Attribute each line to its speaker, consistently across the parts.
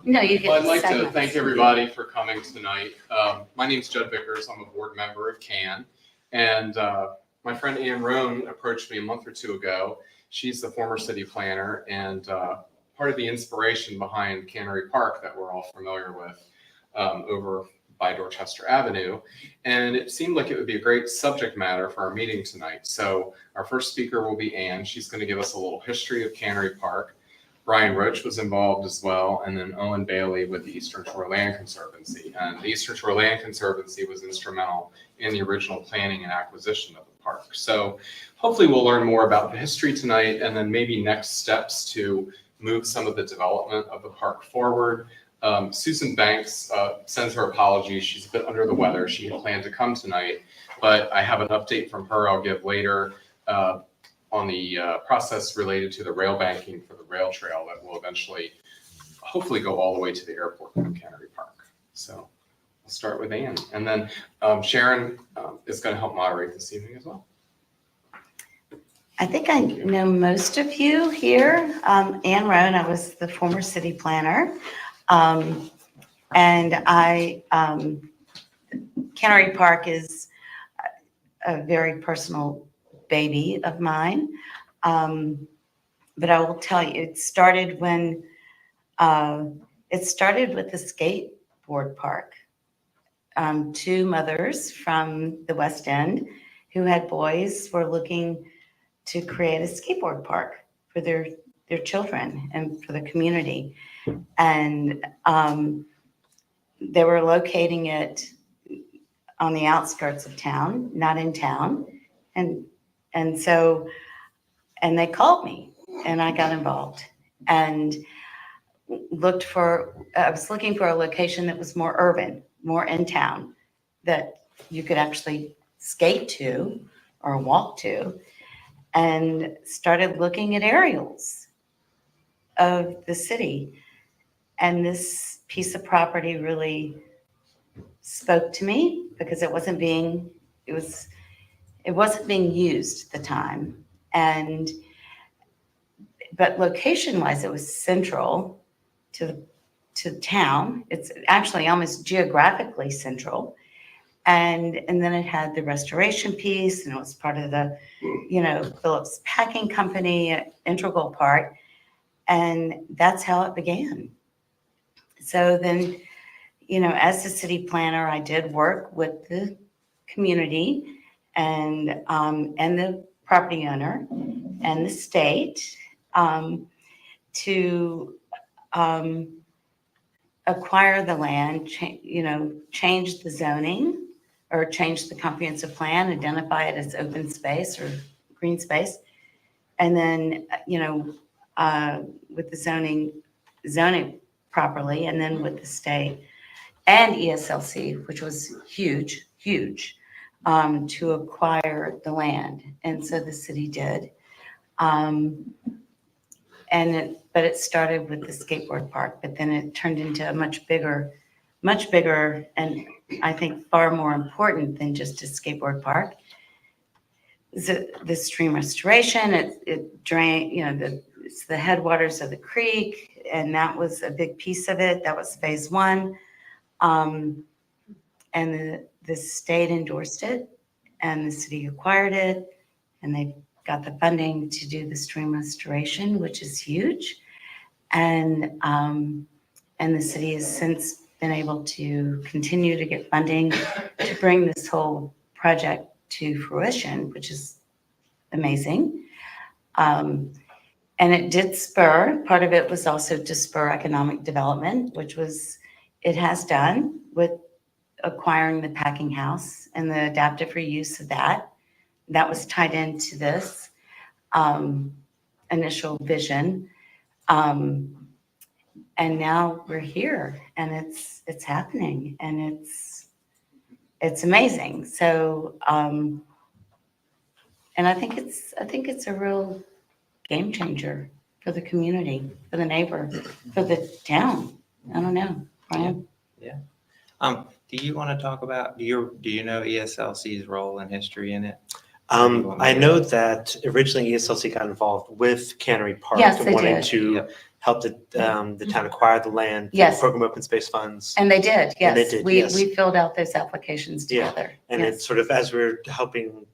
Speaker 1: No, you get
Speaker 2: Well, I'd like to
Speaker 1: segments.
Speaker 2: thank everybody for coming tonight. My name's Judd Vickers. I'm a board member of CAN. And my friend Ann Roan approached me a month or two ago. She's the former city planner and part of the inspiration behind Cannery Park that we're all familiar with over by Dorchester Avenue. And it seemed like it would be a great subject matter for our meeting tonight. So our first speaker will be Ann. She's going to give us a little history of Cannery Park. Brian Roach was involved as well, and then Owen Bailey with the Eastern Shore Land Conservancy. And the Eastern Shore Land Conservancy was instrumental in the original planning and acquisition of the park. So hopefully we'll learn more about the history tonight and then maybe next steps to move some of the development of the park forward. Susan Banks sends her apologies. She's a bit under the weather. She had planned to come tonight, but I have an update from her I'll give later on the process related to the rail banking for the rail trail that will eventually, hopefully, go all the way to the airport from Cannery Park. So we'll start with Ann. And then Sharon is going to help moderate this evening as well.
Speaker 1: I think I know most of you here. Ann Roan, I was the former city planner. And Cannery Park is a very personal baby of mine. But I will tell you, it started when, it started with the skateboard park. Two mothers from the West End who had boys were looking to create a skateboard park for their children and for the community. And they were locating it on the outskirts of town, not in town. And so they called me and I got involved and I was looking for a location that was more urban, more in town, that you could actually skate to or walk to, and started looking at aerials of the city. And this piece of property really spoke to me because it wasn't being used at the time. But location-wise, it was central to town. It's actually almost geographically central. And then it had the restoration piece, and it was part of the, Phillips Packing Company, an integral part. And that's how it began. So then, as the city planner, I did work with the community and the property owner and the state to acquire the land, change the zoning or change the comprehensive plan, identify it as open space or green space. And then, with the zoning properly, and then with the state and ESLC, which was huge, to acquire the land. And so the city did. But it started with the skateboard park, but then it turned into a much bigger, and I think far more important than just a skateboard park. The stream restoration, it drained, it's the headwaters of the creek, and that was a big piece of it. That was phase one. And the state endorsed it, and the city acquired it, and they got the funding to do the stream restoration, which is huge. And the city has since been able to continue to get funding to bring this whole project to fruition, which is amazing. And it did spur, part of it was also to spur economic development, which it has done with acquiring the packing house and the adaptive reuse of that. That was tied into this initial vision. And now we're here, and it's happening, and it's amazing. So, and I think it's a real game changer for the community, for the neighbor, for the town. I don't know, Brian.
Speaker 3: Yeah. Do you want to talk about, do you know ESLC's role and history in it?
Speaker 4: I know that originally ESLC got involved with Cannery Park
Speaker 1: Yes,
Speaker 4: and
Speaker 1: they
Speaker 4: wanted
Speaker 1: did.
Speaker 4: to help the town acquire the land. through
Speaker 1: Yes.
Speaker 4: Program open space funds.
Speaker 1: And they did, yes.
Speaker 4: And they did, yes.
Speaker 1: We filled out those applications
Speaker 4: Yeah,
Speaker 1: together.
Speaker 4: And
Speaker 1: Yes.
Speaker 4: it's sort of as we're helping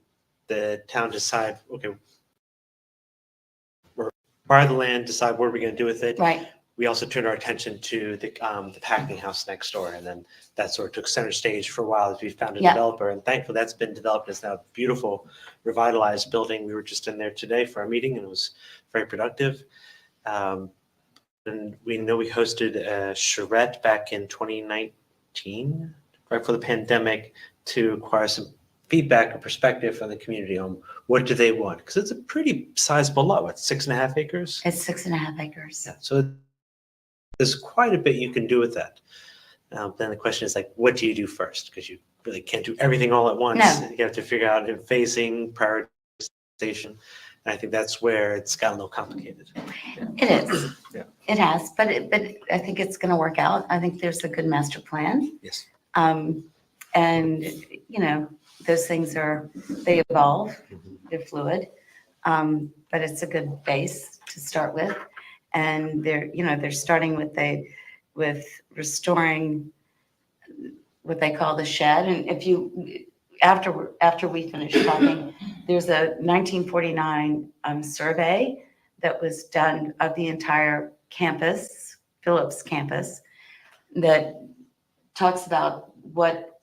Speaker 4: the town decide, okay, we're acquire the land, decide what we're going to do with it.
Speaker 1: Right,
Speaker 4: We also turned our attention to the packing house next door, and then that sort of took center stage for a while as we found a
Speaker 1: Yeah.
Speaker 4: developer. And thankfully, that's been developed. It's now a beautiful, revitalized building. We were just in there today for our meeting, and it was very productive. And we know we hosted a charrette back in 2019, right before the pandemic, to acquire some feedback or perspective from the community on what do they want, because it's a pretty sizable lot. What, 6.5 acres?
Speaker 1: it's 6.5 acres.
Speaker 4: Yeah, so there's quite a bit you can do with that. Then the question is like, what do you do first? Because you really can't do everything all at once.
Speaker 1: No.
Speaker 4: You have to figure out in phasing, prioritization. And I think that's where it's gotten a little complicated.
Speaker 1: It is.
Speaker 4: Yeah.
Speaker 1: It has, but I think it's going to work out. I think there's a good master plan.
Speaker 4: Yes.
Speaker 1: And, you know, those things they evolve, they're fluid. But it's a good base to start with. And they're starting with restoring what they call the shed. And if you, after we finish talking, there's a 1949 survey that was done of the entire campus, Phillips campus, that talks about what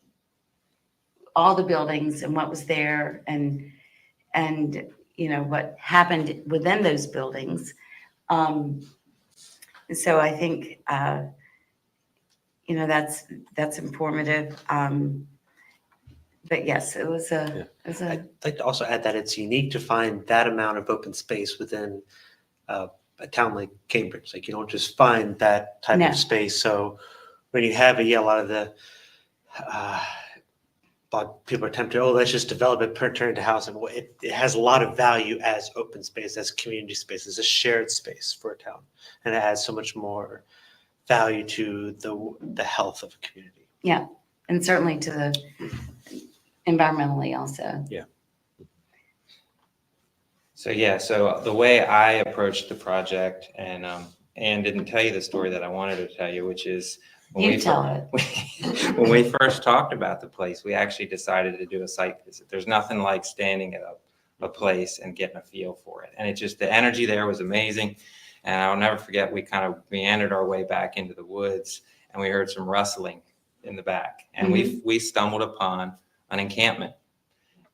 Speaker 1: all the buildings and what was there and you know what happened within those buildings. So I think you know that's informative. But yes, it was a
Speaker 4: I'd like to also add that it's unique to find that amount of open space within a town like Cambridge. Like you don't just find that type
Speaker 1: No.
Speaker 4: of space. So when you have a lot of the people are tempted, oh, let's just develop it, turn it into housing. Well, it has a lot of value as open space, as community space, as a shared space for a town. And it adds so much more value to the health of a community.
Speaker 1: yeah, and certainly to the environmentally also.
Speaker 3: So the way I approached the project, and Anne didn't tell you the story that I wanted to tell you, which is
Speaker 1: You tell it.
Speaker 3: when we first talked about the place, we actually decided to do a site visit. There's nothing like standing at a place and getting a feel for it. And it just, the energy there was amazing. And I'll never forget, we kind of meandered our way back into the woods and we heard some rustling in the back. And we stumbled upon an encampment.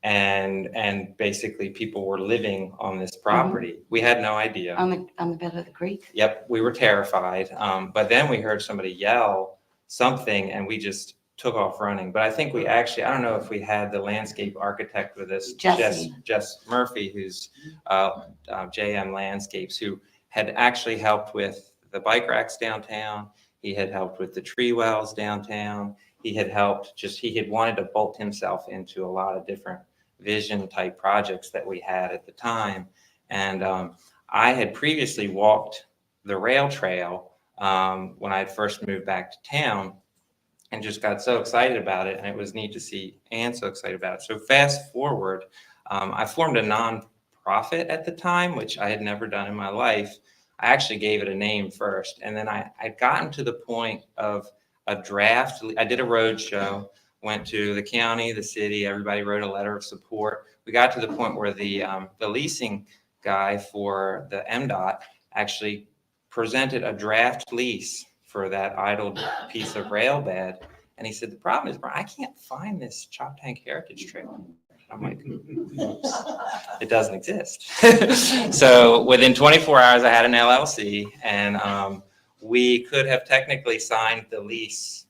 Speaker 3: And basically people were living on this property. We had no idea.
Speaker 1: On the bed of the creek.
Speaker 3: Yep, we were terrified. But then we heard somebody yell something and we just took off running. But I think we actually, I don't know if we had the landscape architect with us, Jess Murphy, who's JM Landscapes, who had actually helped with the bike racks downtown. He had helped with the tree wells downtown. He had wanted to bolt himself into a lot of different vision type projects that we had at the time. And I had previously walked the rail trail when I had first moved back to town and just got so excited about it. And it was neat to see Anne so excited about it. So fast forward, I formed a nonprofit at the time, which I had never done in my life. I actually gave it a name first. And then I'd gotten to the point of a draft. I did a road show, went to the county, the city, everybody wrote a letter of support. We got to the point where the leasing guy for the MDOT actually presented a draft lease for that idled piece of rail bed. And he said, the problem is, Brian, I can't find this Chop Tank Heritage Trail. I'm like, oops, it doesn't exist. So within 24 hours, I had an LLC and we could have technically signed the lease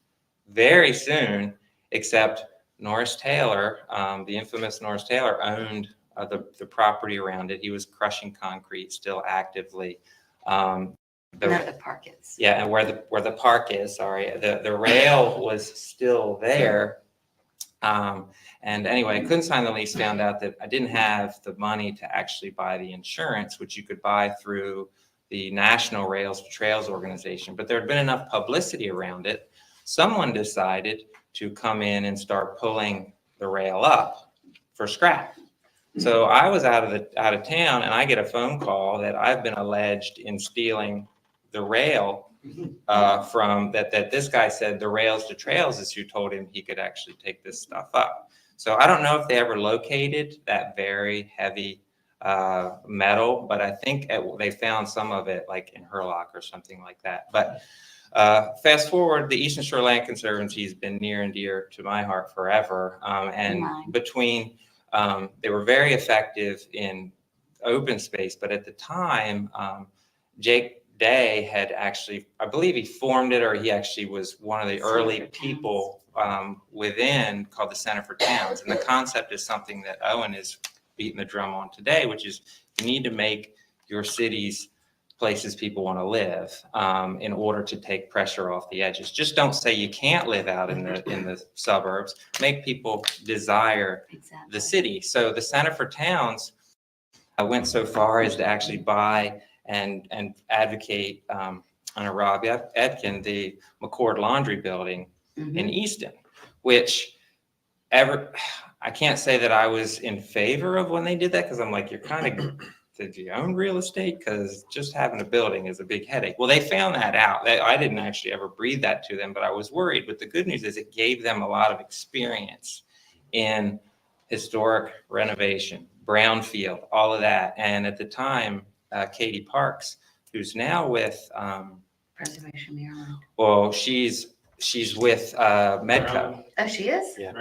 Speaker 3: very soon, except Norris Taylor, the infamous Norris Taylor, owned the property around it. He was crushing concrete still actively.
Speaker 1: Where the park is.
Speaker 3: Yeah, and where the park is, sorry. The rail was still there. And anyway, I couldn't sign the lease, found out that I didn't have the money to actually buy the insurance, which you could buy through the National Rails to Trails organization. But there had been enough publicity around it. Someone decided to come in and start pulling the rail up for scrap. So I was out of town and I get a phone call that I've been alleged in stealing the rail from that this guy said the rails to trails is who told him he could actually take this stuff up. So I don't know if they ever located that very heavy metal, but I think they found some of it like in Hurlock or something like that. But fast forward, the Eastern Shore Land Conservancy has been near and dear to my heart forever. And
Speaker 1: Mine.
Speaker 3: between, they were very effective in open space, but at the time, Jake Day had actually, I believe he formed it, or he actually was one of the
Speaker 1: Center
Speaker 3: early
Speaker 1: for Towns.
Speaker 3: people within, called the Center for Towns. And the concept is something that Owen is beating the drum on today, which is you need to make your cities places people want to live in order to take pressure off the edges. Just don't say you can't live out in the suburbs. Make people desire
Speaker 1: Exactly.
Speaker 3: the city. So the Center for Towns went so far as to actually buy and advocate under Rob Etkin the McCord Laundry Building
Speaker 1: Mhm.
Speaker 3: in Easton, which I can't say that I was in favor of when they did that, because I'm like, you're kind of, did you own real estate? Because just having a building is a big headache. Well, they found that out. I didn't actually ever breathe that to them, but I was worried. But the good news is it gave them a lot of experience in historic renovation, brownfield, all of that. And at the time, Katie Parks, who's now with,
Speaker 1: Preservation Maryland.
Speaker 3: well, she's with Medco.
Speaker 1: Oh, she is?
Speaker 4: Yeah.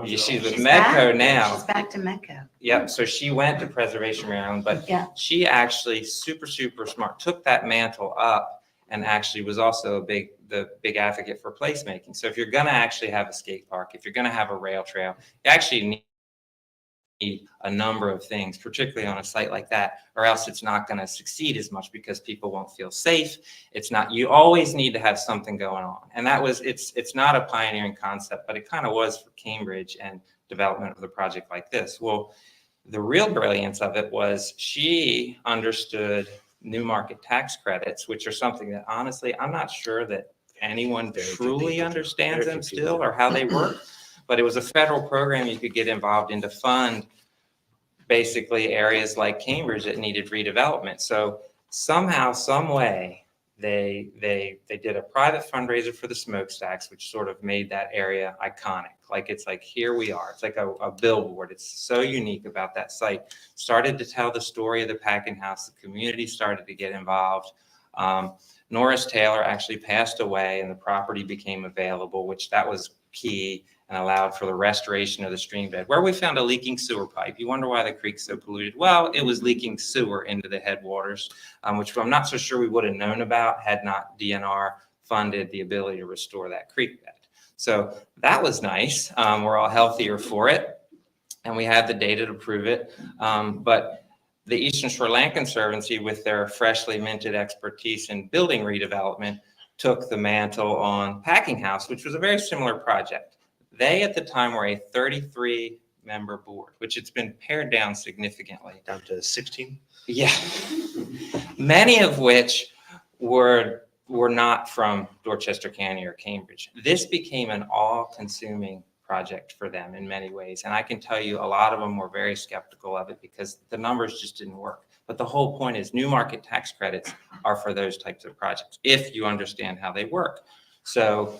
Speaker 3: She's with
Speaker 1: She's
Speaker 3: Medco
Speaker 1: back.
Speaker 3: now.
Speaker 1: She's back to Medco.
Speaker 3: Yep. So she went to Preservation Maryland, but
Speaker 1: Yeah.
Speaker 3: she actually super smart, took that mantle up and actually was also the big advocate for placemaking. So if you're going to actually have a skate park, if you're going to have a rail trail, you actually need a number of things, particularly on a site like that, or else it's not going to succeed as much because people won't feel safe. It's not, you always need to have something going on. And that was, it's not a pioneering concept, but it kind of was for Cambridge and development of the project like this. Well, the real brilliance of it was she understood new market tax credits, which are something that honestly, I'm not sure that anyone truly understands them still or how they work. But it was a federal program you could get involved in to fund basically areas like Cambridge that needed redevelopment. So somehow, some way, they did a private fundraiser for the smokestacks, which sort of made that area iconic. Like, it's like, here we are. It's like a billboard. It's so unique about that site. Started to tell the story of the packing house. The community started to get involved. Norris Taylor actually passed away and the property became available, which that was key, and allowed for the restoration of the stream bed, where we found a leaking sewer pipe. You wonder why the creek's so polluted. Well, it was leaking sewer into the headwaters, which I'm not so sure we would have known about had not DNR funded the ability to restore that creek bed. So that was nice. We're all healthier for it, and we have the data to prove it. But the Eastern Shore Land Conservancy, with their freshly minted expertise in building redevelopment, took the mantle on Packing House, which was a very similar project. They, at the time, were a 33-member board, which it's been pared down significantly.
Speaker 4: Down to 16?
Speaker 3: Yeah. Many of which were not from Dorchester County or Cambridge. This became an all-consuming project for them in many ways. And I can tell you a lot of them were very skeptical of it because the numbers just didn't work. But the whole point is new market tax credits are for those types of projects, if you understand how they work. So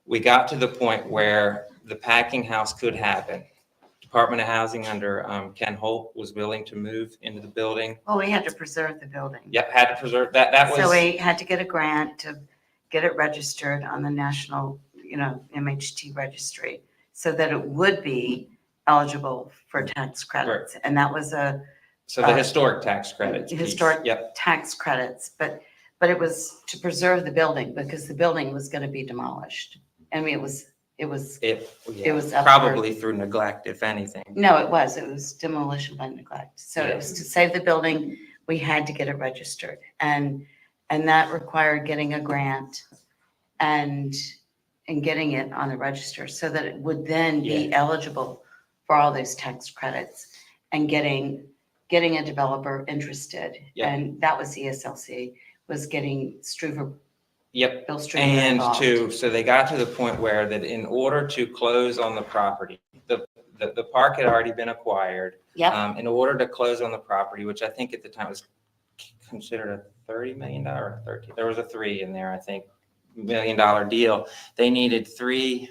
Speaker 3: we got to the point where the packing house could happen. Department of Housing under Ken Holt was willing to move into the building.
Speaker 1: Well, we had to preserve the building.
Speaker 3: Yep, had to preserve that. That was.
Speaker 1: So we had to get a grant to get it registered on the national, MHT registry so that it would be eligible for tax credits. And that was
Speaker 3: So the historic tax credits.
Speaker 1: historic
Speaker 3: Yep.
Speaker 1: tax credits, but it was to preserve the building because the building was going to be demolished. I mean, it was
Speaker 3: It
Speaker 1: was up
Speaker 3: probably through neglect, if anything.
Speaker 1: No, it was demolition by neglect. So
Speaker 3: Yeah.
Speaker 1: it was to save the building, we had to get it registered. And that required getting a grant and getting it on the register so that it would then be eligible for all those tax credits and getting a developer interested.
Speaker 3: Yeah.
Speaker 1: And that was ESLC, was getting Struver,
Speaker 3: Yep.
Speaker 1: Bill Struver
Speaker 3: And
Speaker 1: involved.
Speaker 3: so they got to the point where that in order to close on the property, the park had already been acquired.
Speaker 1: Yep.
Speaker 3: In order to close on the property, which I think at the time was considered a $30 million, 13, there was a 3 in there, I think, $1 million deal. They needed 3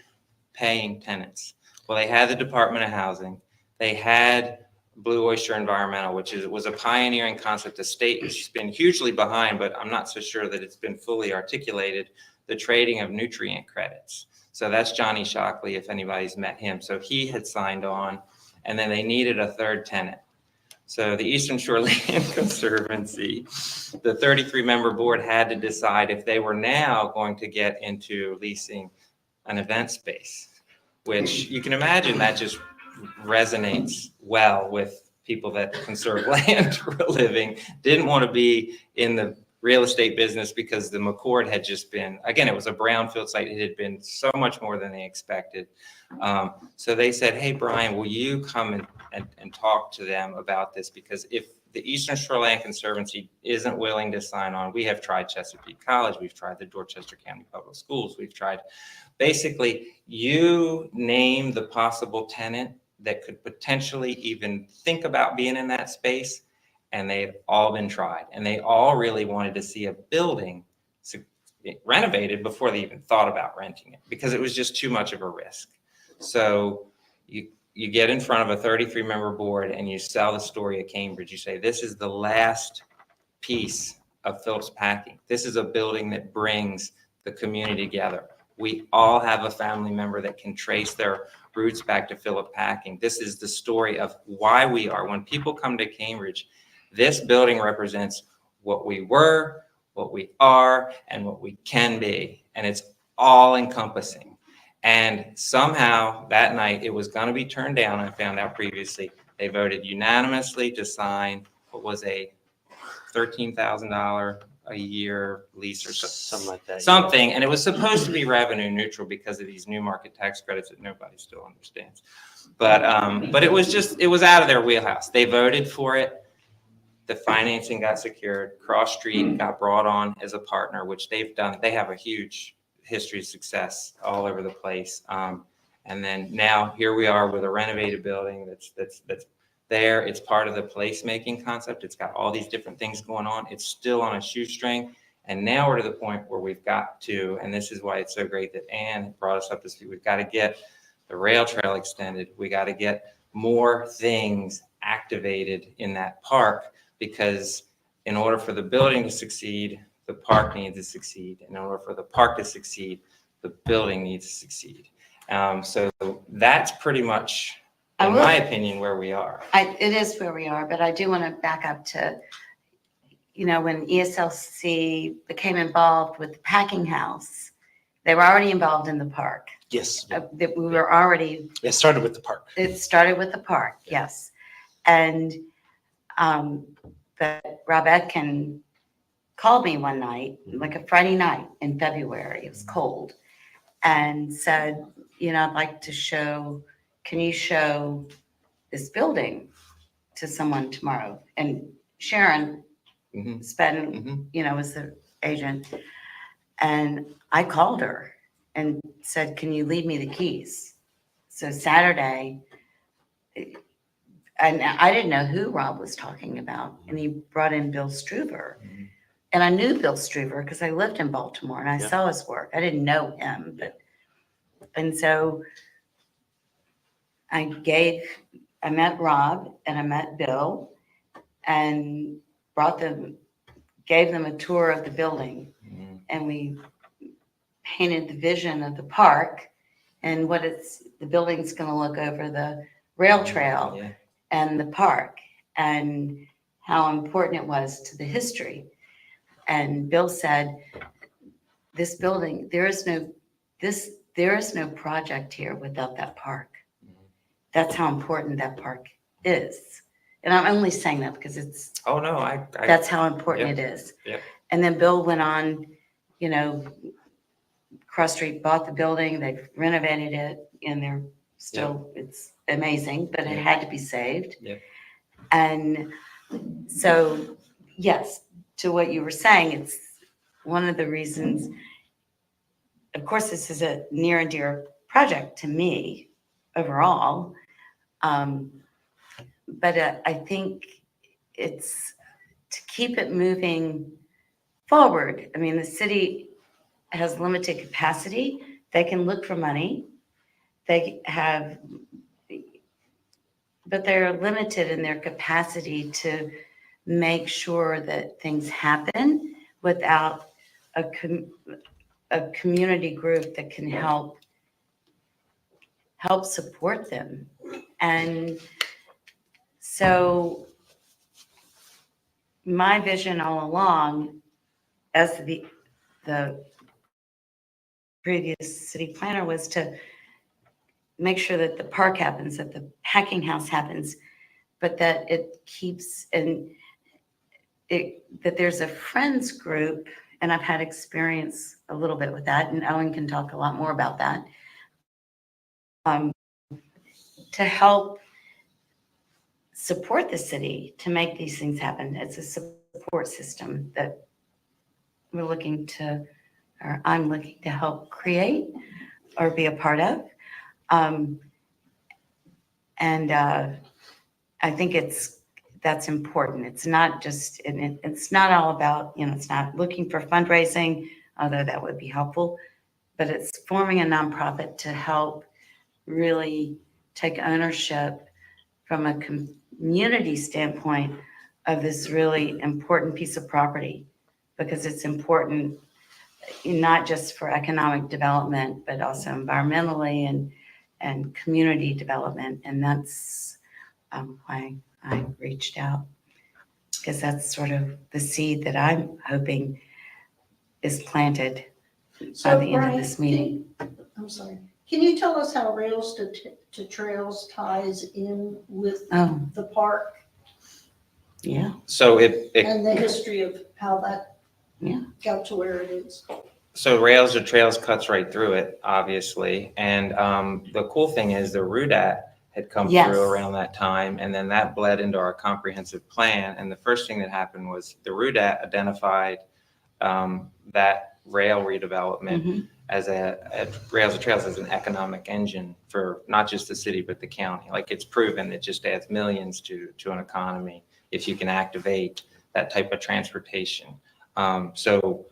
Speaker 3: paying tenants. Well, they had the Department of Housing. They had Blue Oyster Environmental, which was a pioneering concept. The state has been hugely behind, but I'm not so sure that it's been fully articulated, the trading of nutrient credits. So that's Johnny Shockley, if anybody's met him. So he had signed on, and then they needed a 3rd tenant. So the Eastern Shore Land Conservancy, the 33-member board had to decide if they were now going to get into leasing an event space, which you can imagine that just resonates well with people that conserve land for a living, didn't want to be in the real estate business because the McCord had just been, again, it was a brownfield site. It had been so much more than they expected. So they said, hey, Brian, will you come and talk to them about this? Because if the Eastern Shore Land Conservancy isn't willing to sign on, we have tried Chesapeake College, we've tried the Dorchester County Public Schools, we've tried, basically, you name the possible tenant that could potentially even think about being in that space, and they've all been tried. And they all really wanted to see a building renovated before they even thought about renting it, because it was just too much of a risk. So you get in front of a 33-member board and you sell the story of Cambridge. You say, this is the last piece of Phillips Packing. This is a building that brings the community together. We all have a family member that can trace their roots back to Phillips Packing. This is the story of why we are. When people come to Cambridge, this building represents what we were, what we are, and what we can be. And it's all encompassing. And somehow that night it was going to be turned down. I found out previously. They voted unanimously to sign what was a $13,000 a year lease or
Speaker 4: Something like that.
Speaker 3: something. And it was supposed to be revenue neutral because of these new market tax credits that nobody still understands. But it was out of their wheelhouse. They voted for it. The financing got secured. Cross Street got brought on as a partner, which they've done. They have a huge history of success all over the place. And then now here we are with a renovated building that's there. It's part of the placemaking concept. It's got all these different things going on. It's still on a shoestring. And now we're to the point where we've got to, and this is why it's so great that Ann brought us up to speed. We've got to get the rail trail extended. We got to get more things activated in that park, because in order for the building to succeed, the park needs to succeed. In order for the park to succeed, the building needs to succeed. So that's pretty much, in my opinion, where we are.
Speaker 1: It is where we are, but I do want to back up to, when ESLC became involved with the packing house, they were already involved in the park.
Speaker 4: Yes.
Speaker 1: That we were already.
Speaker 4: It started with the park.
Speaker 1: It started with the park, yes. And but Rob Etkin called me one night, like a Friday night in February. It was cold, and said, I'd like to can you show this building to someone tomorrow? And Sharon was the agent. And I called her and said, can you leave me the keys? So Saturday, and I didn't know who Rob was talking about. And he brought in Bill Struver. And I knew Bill Struver because I lived in Baltimore and I saw his work. I didn't know him, and so I met Rob and I met Bill and gave them a tour of the building. And we painted the vision of the park and the building's going to look over the rail trail and the park, and how important it was to the history. And Bill said, this building, there is no project here without that park. That's how important that park is. And I'm only saying that because that's how important it is.
Speaker 3: Yep.
Speaker 1: And then Bill went on, Cross Street bought the building, they've renovated it, and they're still, it's amazing, but it had to be saved.
Speaker 3: Yep.
Speaker 1: And so, yes, to what you were saying, it's one of the reasons, of course, this is a near and dear project to me overall. But I think it's to keep it moving forward. I mean, the city has limited capacity. They can look for money. They have, but they're limited in their capacity to make sure that things happen without a community group that can help support them. And so my vision all along as the previous city planner was to make sure that the park happens, that the packing house happens, but that it keeps that there's a friends group, and I've had experience a little bit with that, and Owen can talk a lot more about that, to help support the city to make these things happen. It's a support system that we're looking to, or I'm looking to help create or be a part of. I think that's important. It's not just, it's not all about, it's not looking for fundraising, although that would be helpful, but it's forming a nonprofit to help really take ownership from a community standpoint of this really important piece of property, because it's important not just for economic development, but also environmentally and community development. And that's why I reached out, because that's sort of the seed that I'm hoping is planted by the end of this meeting.
Speaker 5: I'm sorry. Can you tell us how Rails to Trails ties in with
Speaker 1: Oh,
Speaker 5: the park
Speaker 1: yeah.
Speaker 3: So it
Speaker 5: and the history of how that
Speaker 1: Yeah.
Speaker 5: got to where it is?
Speaker 3: So Rails to Trails cuts right through it, obviously. And the cool thing is the RUDAT had come
Speaker 1: Yes.
Speaker 3: through around that time, and then that bled into our comprehensive plan. And the first thing that happened was the RUDAT identified that rail redevelopment
Speaker 1: Mhm.
Speaker 3: as Rails to Trails as an economic engine for not just the city, but the county. Like, it's proven it just adds millions to an economy if you can activate that type of transportation. So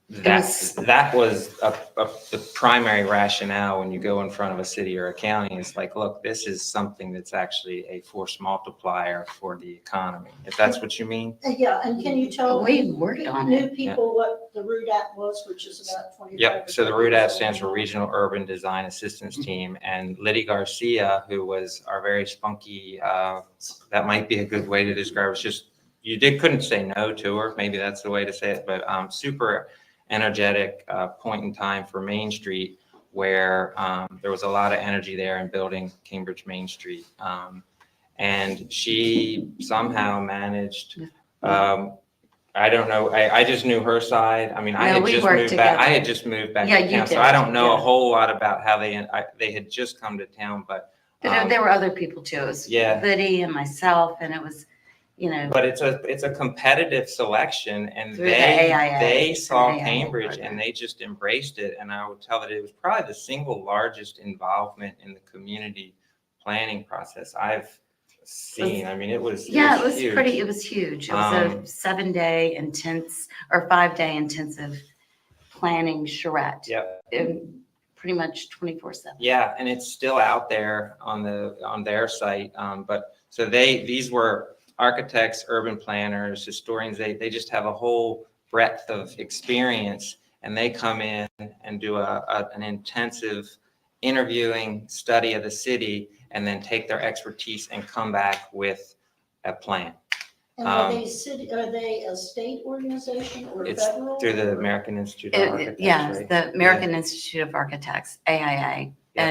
Speaker 3: that was the primary rationale when you go in front of a city or a county. Is like, look, this is something that's actually a force multiplier for the economy, if that's what you mean.
Speaker 5: Yeah, and can you tell
Speaker 1: We worked on
Speaker 5: new
Speaker 1: it.
Speaker 5: people what the RUDAT was, which is about 25?
Speaker 3: Yep. So the
Speaker 5: or 30
Speaker 3: RUDAT
Speaker 5: years
Speaker 3: stands for
Speaker 5: old?
Speaker 3: Regional Urban Design Assistance Team, and Liddy Garcia, who was our very spunky, that might be a good way to describe it. It's just, couldn't say no to her. Maybe that's the way to say it, but super energetic point in time for Main Street, where there was a lot of energy there in building Cambridge Main Street. And she somehow managed, I don't know, I just knew her side. I mean, I
Speaker 1: No,
Speaker 3: had
Speaker 1: we
Speaker 3: just
Speaker 1: worked
Speaker 3: moved back.
Speaker 1: together.
Speaker 3: I had just moved back
Speaker 1: Yeah,
Speaker 3: to
Speaker 1: you
Speaker 3: town, so
Speaker 1: did,
Speaker 3: I don't know a
Speaker 1: yeah.
Speaker 3: whole lot about how they had just come to town, but
Speaker 1: There were other people too. It was
Speaker 3: Yeah.
Speaker 1: Liddy and myself, and it was,
Speaker 3: but it's a competitive selection, and
Speaker 1: Through the AIA.
Speaker 3: they
Speaker 1: It's
Speaker 3: saw
Speaker 1: an AIA
Speaker 3: Cambridge
Speaker 1: program.
Speaker 3: and they just embraced it. And I would tell that it was probably the single largest involvement in the community planning process I've seen. I mean, it was huge.
Speaker 1: it was huge. It was a 7-day intense or 5-day intensive planning charrette.
Speaker 3: Yep.
Speaker 1: And pretty much 24/7.
Speaker 3: Yeah, and it's still out there on their site. But so these were architects, urban planners, historians. They just have a whole breadth of experience, and they come in and do an intensive interviewing study of the city, and then take their expertise and come back with a plan.
Speaker 5: And are they a state organization or
Speaker 3: It's
Speaker 5: federal?
Speaker 3: through the
Speaker 5: or-
Speaker 3: American Institute of Architects.
Speaker 1: Yes,
Speaker 3: right?
Speaker 1: the American Institute of Architects, AIA.
Speaker 3: Yeah.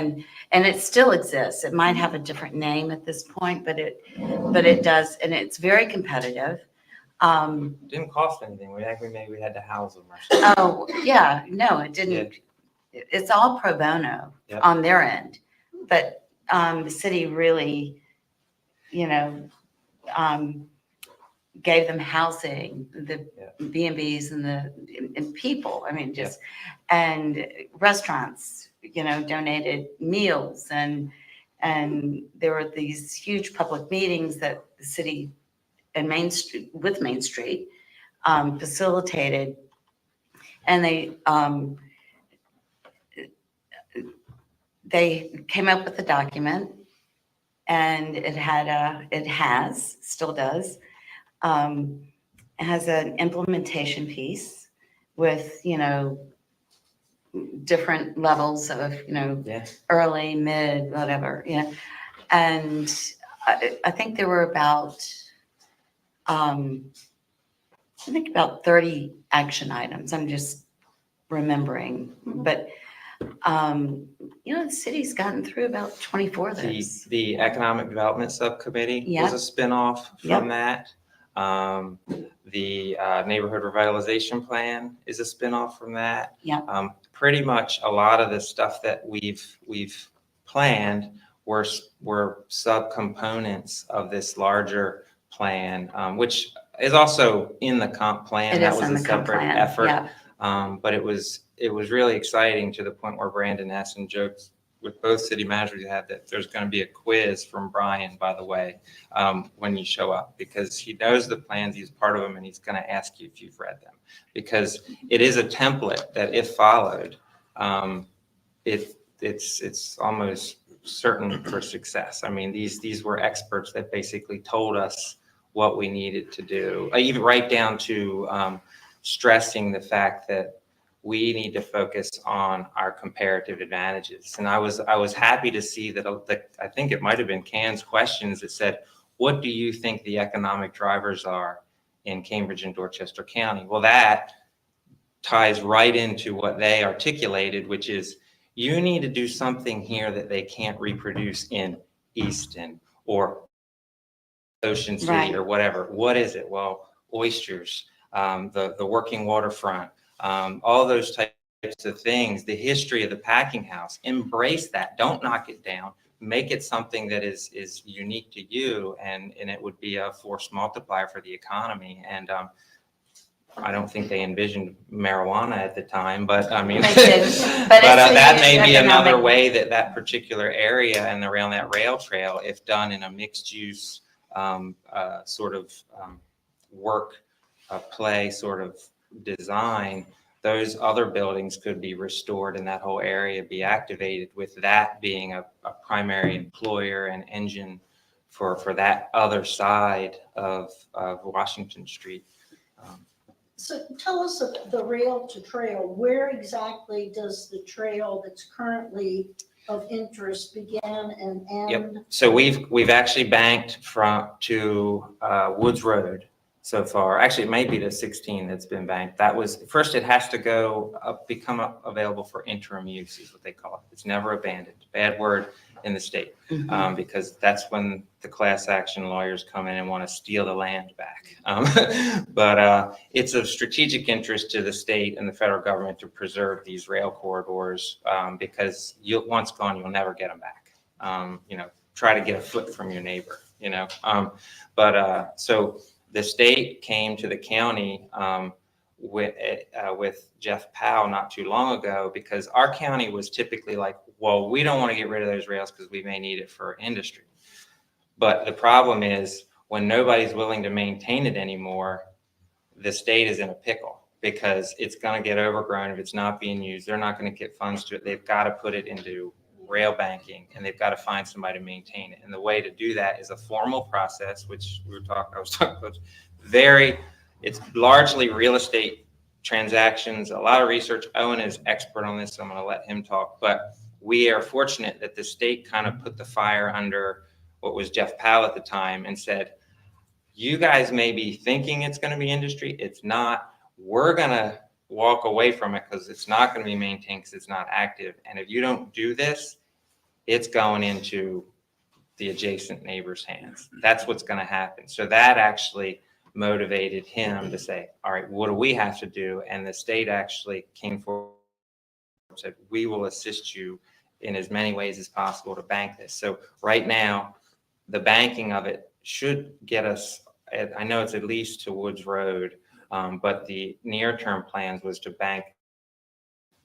Speaker 1: And it still exists. It might have a different name at this point, but it does, and it's very competitive.
Speaker 3: It didn't cost anything. We actually maybe we had to house them or something.
Speaker 1: Oh, yeah, no, it didn't. It's all pro bono
Speaker 3: Yep.
Speaker 1: on their end. But the city really, gave them housing, the B&Bs and people. I mean, just, and restaurants, donated meals, and there were these huge public meetings that the city and Main Street facilitated. And they came up with a document, and still does, it has an implementation piece with, different levels of,
Speaker 3: Yeah.
Speaker 1: early, mid, whatever, And I think there were about 30 action items. I'm just remembering, but the city's gotten through about 24 of those.
Speaker 3: The Economic Development Subcommittee
Speaker 1: Yep.
Speaker 3: was a spinoff
Speaker 1: Yep.
Speaker 3: from that. The Neighborhood Revitalization Plan is a spinoff from that.
Speaker 1: Yep.
Speaker 3: Pretty much a lot of the stuff that we've planned were subcomponents of this larger plan, which is also in the comp plan. That was a separate effort.
Speaker 1: Yeah.
Speaker 3: But it was really exciting to the point where Brandon Essen jokes with both city managers had that there's going to be a quiz from Brian, by the way, when you show up, because he knows the plans, he's part of them, and he's going to ask you if you've read them, because it is a template that, if followed, it's almost certain for success. I mean, these were experts that basically told us what we needed to do, even right down to stressing the fact that we need to focus on our comparative advantages. And I was happy to see that I think it might have been Can's questions that said, what do you think the economic drivers are in Cambridge and Dorchester County? Well, that ties right into what they articulated, which is you need to do something here that they can't reproduce in Easton or Ocean City,
Speaker 1: Right.
Speaker 3: or whatever. What is it? Well, oysters, the working waterfront, all those types of things, the history of the packing house. Embrace that. Don't knock it down. Make it something that is unique to you, and it would be a force multiplier for the economy. And I don't think they envisioned marijuana at the time, but I mean,
Speaker 1: They did.
Speaker 3: but
Speaker 1: But it's
Speaker 3: that
Speaker 1: a
Speaker 3: may be another
Speaker 1: economic-
Speaker 3: way that particular area and around that rail trail, if done in a mixed use sort of work play sort of design, those other buildings could be restored and that whole area be activated, with that being a primary employer and engine for that other side of Washington Street.
Speaker 5: So tell us of the rail to trail. Where exactly does the trail that's currently of interest begin and end?
Speaker 3: Yep. So we've actually banked to Woods Road so far. Actually, it may be the 16 that's been banked. That was first. It has to become available for interim use, is what they call it. It's never abandoned. Bad word in the state, because that's when the class action lawyers come in and want to steal the land back. But it's of strategic interest to the state and the federal government to preserve these rail corridors, because once gone, you'll never get them back. Try to get a foot from your neighbor. So the state came to the county with Jeff Powell not too long ago, because our county was typically like, well, we don't want to get rid of those rails because we may need it for industry. But the problem is, when nobody's willing to maintain it anymore, the state is in a pickle, because it's going to get overgrown if it's not being used. They're not going to get funds to it. They've got to put it into rail banking, and they've got to find somebody to maintain it. And the way to do that is a formal process, which I was talking about. It's largely real estate transactions, a lot of research. Owen is expert on this, so I'm going to let him talk. But we are fortunate that the state kind of put the fire under what was Jeff Powell at the time and said, you guys may be thinking it's going to be industry. It's not. We're going to walk away from it because it's not going to be maintained, because it's not active. And if you don't do this, it's going into the adjacent neighbor's hands. That's what's going to happen. So that actually motivated him to say, all right, what do we have to do? And the state actually came forward and said, we will assist you in as many ways as possible to bank this. So right now, the banking of it should get us, I know it's at least to Woods Road, but the near-term plans was to bank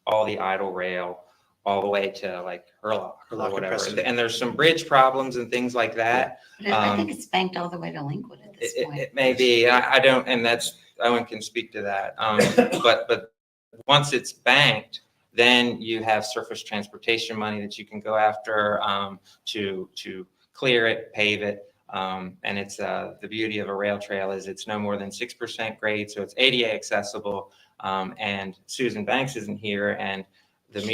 Speaker 3: all the idle rail all the way to like Hurlock or whatever. And there's some bridge problems and things like that.
Speaker 1: But I think it's banked all the way to Linkwood at this point.
Speaker 3: It may be. I don't, and that's Owen can speak to that. But once it's banked, then you have surface transportation money that you can go after to clear it, pave it. And it's the beauty of a rail trail is it's no more than 6% grade, so it's ADA accessible. And Susan Banks isn't here, and
Speaker 1: It's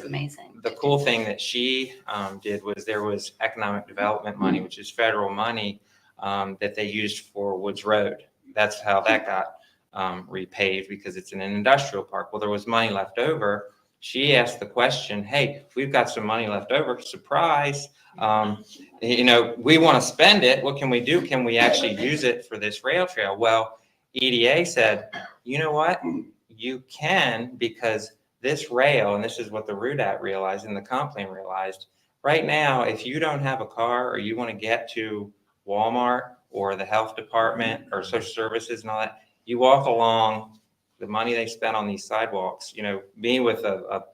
Speaker 1: amazing.
Speaker 3: the cool thing that she did was there was economic development money, which is federal money that they used for Woods Road. That's how that got repaved, because it's in an industrial park. Well, there was money left over. She asked the question, hey, we've got some money left over, surprise. We want to spend it. What can we do? Can we actually use it for this rail trail? Well, EDA said, you know what? You can, because this rail, and this is what the RUDAT realized and the comp plan realized, right now, if you don't have a car or you want to get to Walmart or the health department or social services and all that, you walk along the money they spent on these sidewalks. Me with a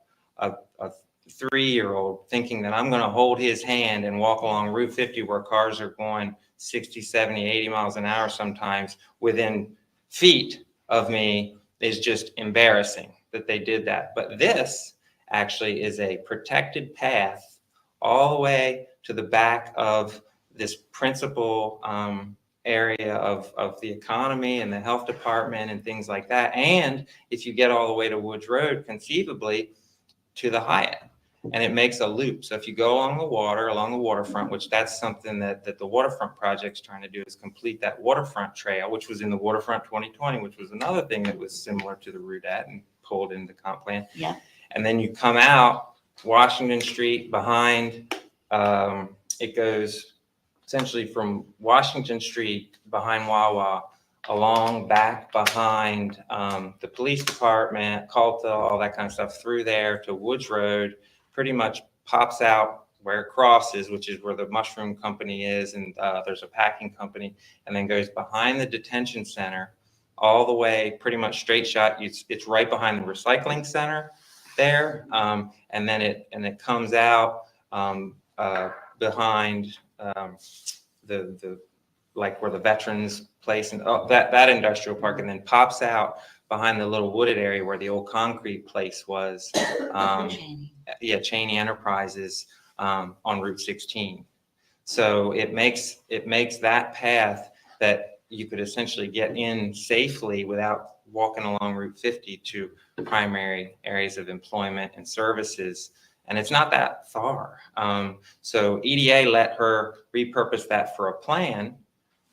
Speaker 3: 3-year-old thinking that I'm going to hold his hand and walk along Route 50 where cars are going 60, 70, 80 miles an hour sometimes within feet of me is just embarrassing that they did that. But this actually is a protected path all the way to the back of this principal area of the economy and the health department and things like that. And if you get all the way to Woods Road, conceivably to the Hyatt, and it makes a loop. So if you go along the waterfront, which that's something that the waterfront project's trying to do, is complete that waterfront trail, which was in the Waterfront 2020, which was another thing that was similar to the RUDAT and pulled into the comp plan.
Speaker 1: Yeah.
Speaker 3: And then you come out Washington Street behind, it goes essentially from Washington Street behind Wawa along back behind the police department, Calta, all that kind of stuff, through there to Woods Road, pretty much pops out where it crosses, which is where the mushroom company is, and there's a packing company, and then goes behind the detention center all the way, pretty much straight shot. It's right behind the recycling center there, and then it comes out behind the like where the veterans place and that industrial park, and then pops out behind the little wooded area where the old concrete place was. Cheney Enterprises on Route 16. So it makes that path that you could essentially get in safely without walking along Route 50 to primary areas of employment and services. And it's not that far. So EDA let her repurpose that for a plan.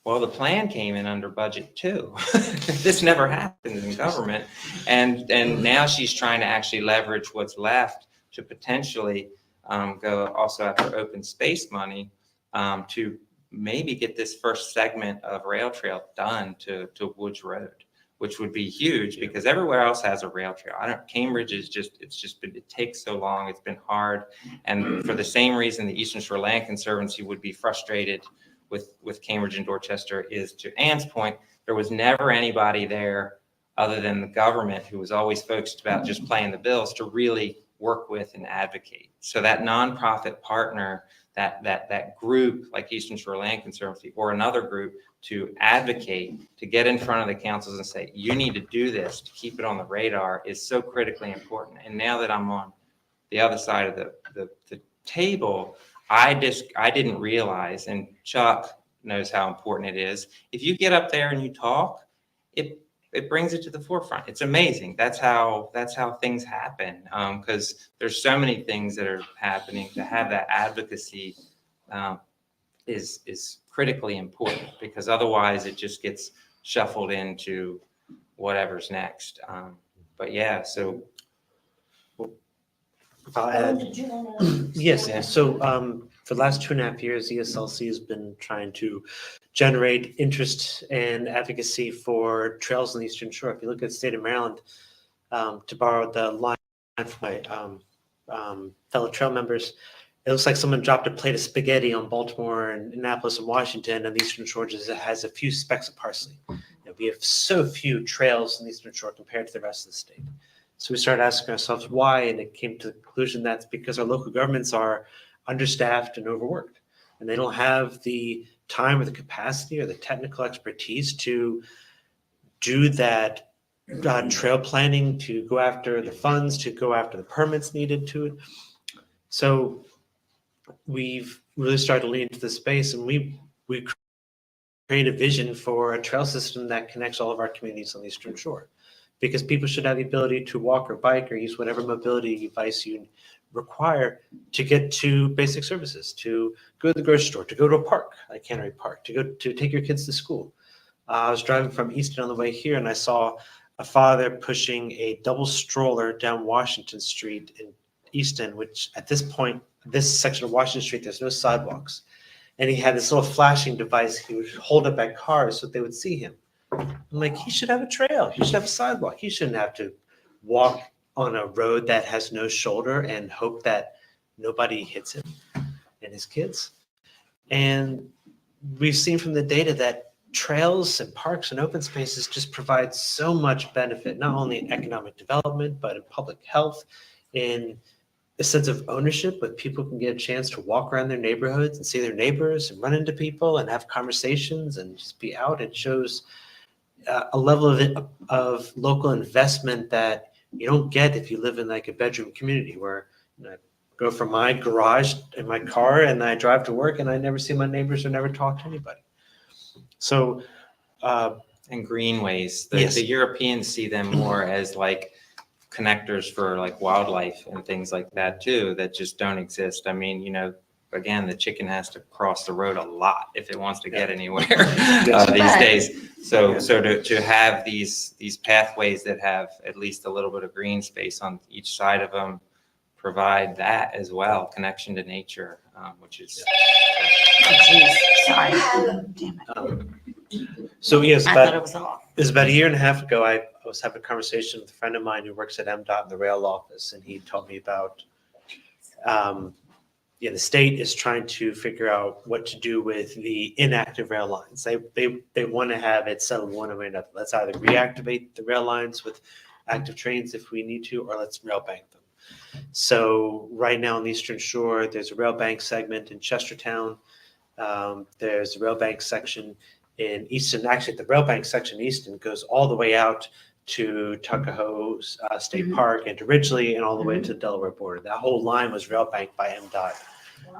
Speaker 3: Well, the plan came in under budget too. This never happens in government. And now she's trying to actually leverage what's left to potentially go also after open space money to maybe get this first segment of rail trail done to Woods Road, which would be huge because everywhere else has a rail trail. Cambridge is it takes so long. It's been hard. And for the same reason the Eastern Shore Land Conservancy would be frustrated with Cambridge and Dorchester is, to Ann's point, there was never anybody there other than the government who was always focused about just paying the bills to really work with and advocate. So that nonprofit partner, that group like Eastern Shore Land Conservancy or another group to advocate, to get in front of the councils and say, you need to do this to keep it on the radar is so critically important. And now that I'm on the other side of the table, I didn't realize, and Chuck knows how important it is. If you get up there and you talk, it brings it to the forefront. It's amazing. That's how things happen. Because there's so many things that are happening. To have that advocacy is critically important, because otherwise it just gets shuffled into whatever's next. But yeah, so.
Speaker 4: I'll add.
Speaker 5: Did you want to?
Speaker 4: Yes. So for the last 2.5 years, ESLC has been trying to generate interest and advocacy for trails on the Eastern Shore. If you look at the state of Maryland, to borrow the line from my fellow trail members, it looks like someone dropped a plate of spaghetti on Baltimore and Annapolis and Washington, and the Eastern Shore just has a few specks of parsley. We have so few trails in the Eastern Shore compared to the rest of the state. So we started asking ourselves why, and it came to the conclusion that's because our local governments are understaffed and overworked, and they don't have the time or the capacity or the technical expertise to do that trail planning, to go after the funds, to go after the permits needed to it. So we've really started to lean into the space, and we create a vision for a trail system that connects all of our communities on the Eastern Shore. Because people should have the ability to walk or bike or use whatever mobility device you require to get to basic services, to go to the grocery store, to go to a park like Cannery Park, to take your kids to school. I was driving from Easton on the way here, and I saw a father pushing a double stroller down Washington Street in Easton, which at this point, this section of Washington Street, there's no sidewalks. And he had this little flashing device he would hold up at cars so they would see him. I'm like, he should have a trail. He should have a sidewalk. He shouldn't have to walk on a road that has no shoulder and hope that nobody hits him and his kids. And we've seen from the data that trails and parks and open spaces just provide so much benefit, not only in economic development, but in public health, in a sense of ownership, but people can get a chance to walk around their neighborhoods and see their neighbors and run into people and have conversations and just be out. It shows a level of local investment that you don't get if you live in like a bedroom community where I go from my garage in my car and I drive to work and I never see my neighbors or never talk to anybody. So,
Speaker 3: And greenways,
Speaker 4: Yes.
Speaker 3: the Europeans see them more as like connectors for like wildlife and things like that too, that just don't exist. I mean, you know, again, the chicken has to cross the road a lot if it wants to get anywhere these
Speaker 1: Right.
Speaker 3: days. So to have these pathways that have at least a little bit of green space on each side of them provide that as well, connection to nature, which is.
Speaker 1: Oh, geez, sorry. Damn it.
Speaker 4: so yes,
Speaker 1: I
Speaker 4: but
Speaker 1: thought it was off.
Speaker 4: it was about a year and a half ago, I was having a conversation with a friend of mine who works at MDOT in the rail office, and he told me about, the state is trying to figure out what to do with the inactive rail lines. They want to have it settled one way or another. Let's either reactivate the rail lines with active trains if we need to, or let's rail bank them. So right now on the Eastern Shore, there's a rail bank segment in Chestertown. There's a rail bank section in Easton. Actually, the rail bank section in Easton goes all the way out to Tuckahoe State
Speaker 1: Mhm.
Speaker 4: Park and to Ridgely and all the way to the Delaware border. That whole line was rail banked by MDOT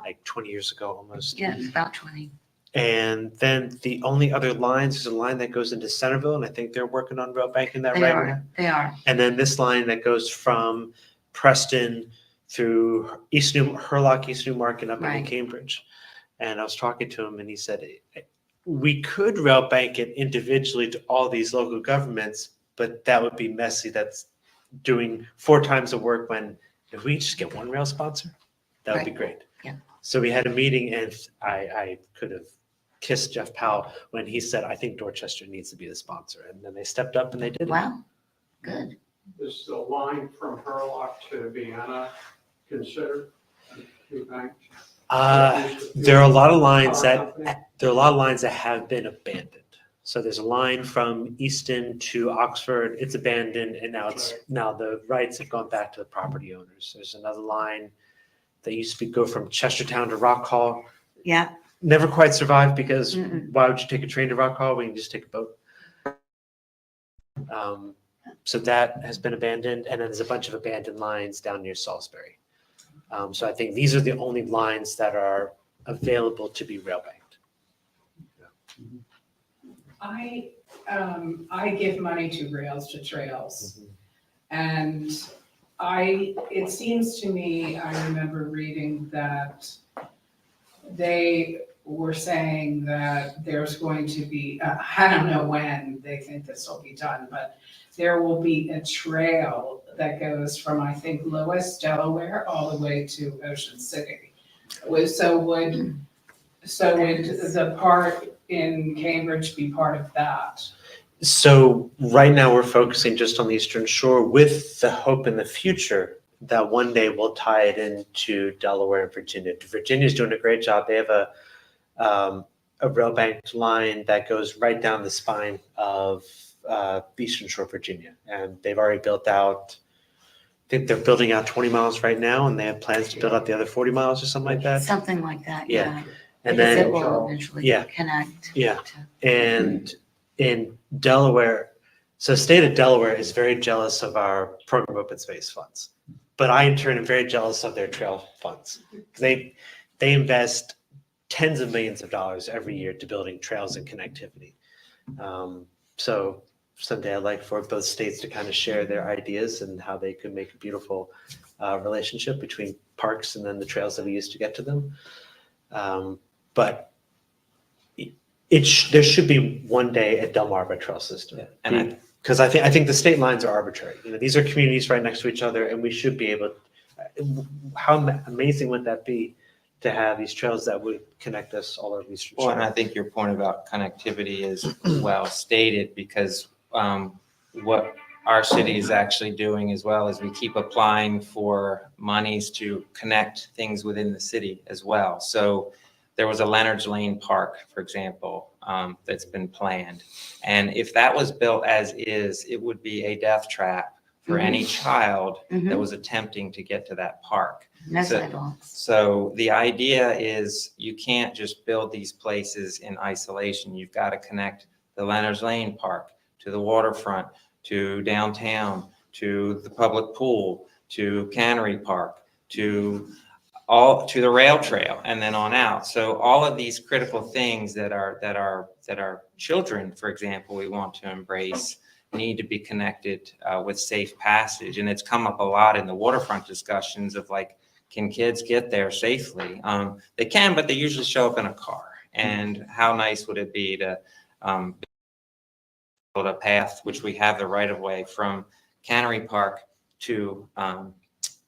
Speaker 4: like 20 years ago almost.
Speaker 1: Yeah, it's about 20.
Speaker 4: And then the only other lines, there's a line that goes into Centerville, and I think they're working on rail banking that
Speaker 1: They
Speaker 4: right
Speaker 1: are,
Speaker 4: now.
Speaker 1: they are.
Speaker 4: And then this line that goes from Preston through Hurlock, East Newmarket, up
Speaker 1: Right.
Speaker 4: into Cambridge. And I was talking to him, and he said, we could rail bank it individually to all these local governments, but that would be messy. That's doing 4 times the work when, if we just get one rail sponsor, that would be
Speaker 1: Right.
Speaker 4: great.
Speaker 1: Yeah.
Speaker 4: So we had a meeting, and I could have kissed Jeff Powell when he said, I think Dorchester needs to be the sponsor. And then they stepped up and they did it.
Speaker 1: Wow, good.
Speaker 6: Is the line from Hurlock to Vienna considered to be banked?
Speaker 4: There are a lot of lines that have been abandoned. So there's a line from Easton to Oxford. It's abandoned, and now the rights have gone back to the property owners. There's another line that used to go from Chestertown to Rock Hall.
Speaker 1: Yeah,
Speaker 4: Never quite survived because
Speaker 1: Mm-mm.
Speaker 4: why would you take a train to Rock Hall when you can just take a boat? So that has been abandoned, and then there's a bunch of abandoned lines down near Salisbury. So I think these are the only lines that are available to be rail banked.
Speaker 7: I give money to Rails to Trails. And it seems to me, I remember reading that they were saying that there's going to be, I don't know when they think this will be done, but there will be a trail that goes from, I think, Lewis, Delaware, all the way to Ocean City. So would the part in Cambridge be part of that?
Speaker 4: So right now we're focusing just on the Eastern Shore with the hope in the future that one day we'll tie it into Delaware and Virginia. Virginia's doing a great job. They have a rail banked line that goes right down the spine of the Eastern Shore, Virginia. And they've already built out, I think they're building out 20 miles right now, and they have plans to build out the other 40 miles or something like that.
Speaker 1: something like that,
Speaker 4: Yeah.
Speaker 1: yeah.
Speaker 4: And
Speaker 1: Because it
Speaker 4: then,
Speaker 1: will eventually
Speaker 4: Yeah.
Speaker 1: connect.
Speaker 4: Yeah.
Speaker 1: to-
Speaker 4: and in Delaware, So state of Delaware is very jealous of our program open space funds, but I in turn am very jealous of their trail funds. They invest tens of millions of dollars every year to building trails and connectivity. So someday I'd like for both states to kind of share their ideas and how they could make a beautiful relationship between parks and then the trails that we use to get to them. But there should be one day a Delmarva trail system.
Speaker 3: Yeah, and
Speaker 4: Because I think the state lines are arbitrary. You know, these are communities right next to each other, and we should be able. How amazing would that be to have these trails that would connect us all over Eastern
Speaker 3: Well, and I
Speaker 4: Shore?
Speaker 3: think your point about connectivity is well stated, because what our city is actually doing as well is we keep applying for monies to connect things within the city as well. So there was a Leonard's Lane Park, for example, that's been planned. And if that was built as is, it would be a death trap for any child that was attempting to get to that park.
Speaker 1: No
Speaker 3: So-
Speaker 1: sidewalks.
Speaker 3: So the idea is you can't just build these places in isolation. You've got to connect the Leonard's Lane Park to the waterfront, to downtown, to the public pool, to Cannery Park, to the rail trail, and then on out. So all of these critical things that our children, for example, we want to embrace, need to be connected with safe passage. And it's come up a lot in the waterfront discussions of like, can kids get there safely? They can, but they usually show up in a car. And how nice would it be to build a path, which we have the right of way from Cannery Park to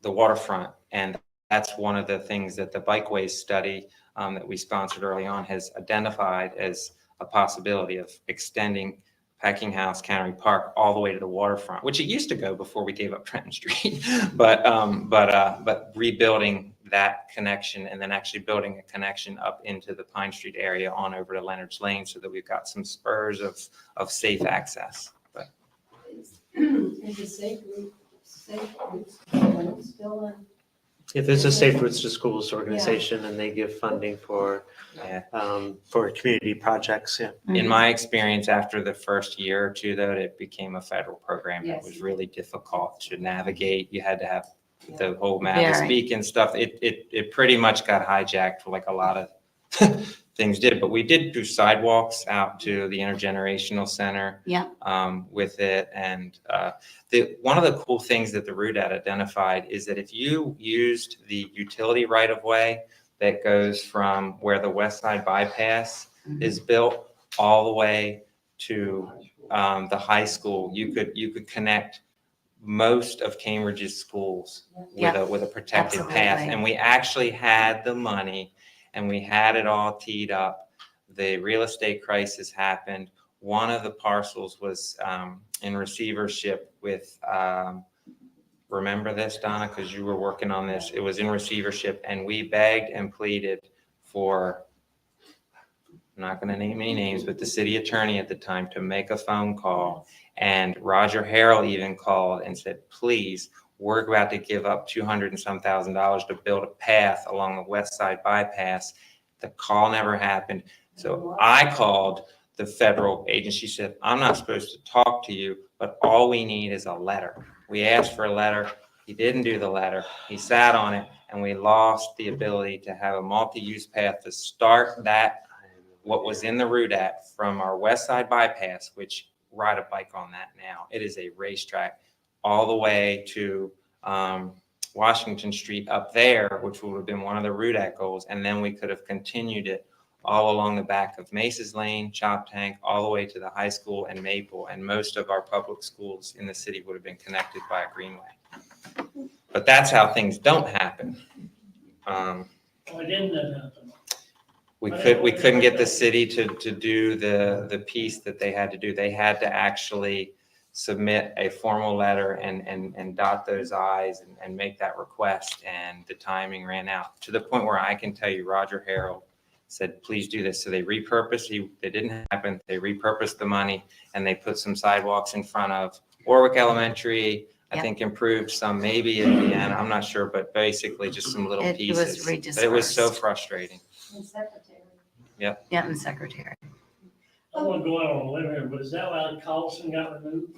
Speaker 3: the waterfront. And that's one of the things that the Bikeways study that we sponsored early on has identified as a possibility of extending Packing House, Cannery Park, all the way to the waterfront, which it used to go before we gave up Trenton Street. but rebuilding that connection and then actually building a connection up into the Pine Street area on over to Leonard's Lane so that we've got some spurs of safe access. But
Speaker 5: Is the safe routes still in?
Speaker 4: If there's a Safe Routes to Schools organization and they give funding for
Speaker 3: yeah.
Speaker 4: community projects, yeah.
Speaker 3: In my experience, after the first year or two, though, it became a federal program that
Speaker 7: Yes.
Speaker 3: was really difficult to navigate. You had to have the whole
Speaker 1: Very.
Speaker 3: Mavispeak and stuff. It pretty much got hijacked like a lot of things did. But we did do sidewalks out to the intergenerational center.
Speaker 1: Yeah.
Speaker 3: With it. And one of the cool things that the RUDAT identified is that if you used the utility right of way that goes from where the West Side bypass is built all the way to the high school, you could connect most of Cambridge's schools with a protected path.
Speaker 1: Absolutely.
Speaker 3: And we actually had the money and we had it all teed up. The real estate crisis happened. One of the parcels was in receivership with, remember this, Donna, because you were working on this. It was in receivership and we begged and pleaded for, I'm not going to name any names, but the city attorney at the time to make a phone call. And Roger Harrell even called and said, please, we're about to give up $200 and some thousand to build a path along the West Side bypass. The call never happened. So I called the federal agency, said, I'm not supposed to talk to you, but all we need is a letter. We asked for a letter. He didn't do the letter. He sat on it and we lost the ability to have a multi-use path to start that, what was in the RUDAT from our West Side bypass, which ride a bike on that now. It is a racetrack all the way to Washington Street up there, which would have been one of the RUDAT goals. And then we could have continued it all along the back of Maces Lane, Chop Tank, all the way to the high school and Maple. And most of our public schools in the city would have been connected by a greenway. But that's how things don't happen.
Speaker 8: Why didn't that happen?
Speaker 3: We couldn't get the city to do the piece that they had to do. They had to actually submit a formal letter and dot those I's and make that request. And the timing ran out to the point where I can tell you Roger Harrell said, please do this. So they repurposed, it didn't happen. They repurposed the money and they put some sidewalks in front of Warwick Elementary. I think improved some, maybe in Indiana, I'm not sure, but basically just some little
Speaker 1: It was
Speaker 3: pieces. But it was so
Speaker 1: redispersed.
Speaker 3: frustrating.
Speaker 5: And secretary.
Speaker 1: Yeah, and secretary.
Speaker 8: I want to go out on a limb here, but is that why Collison got removed?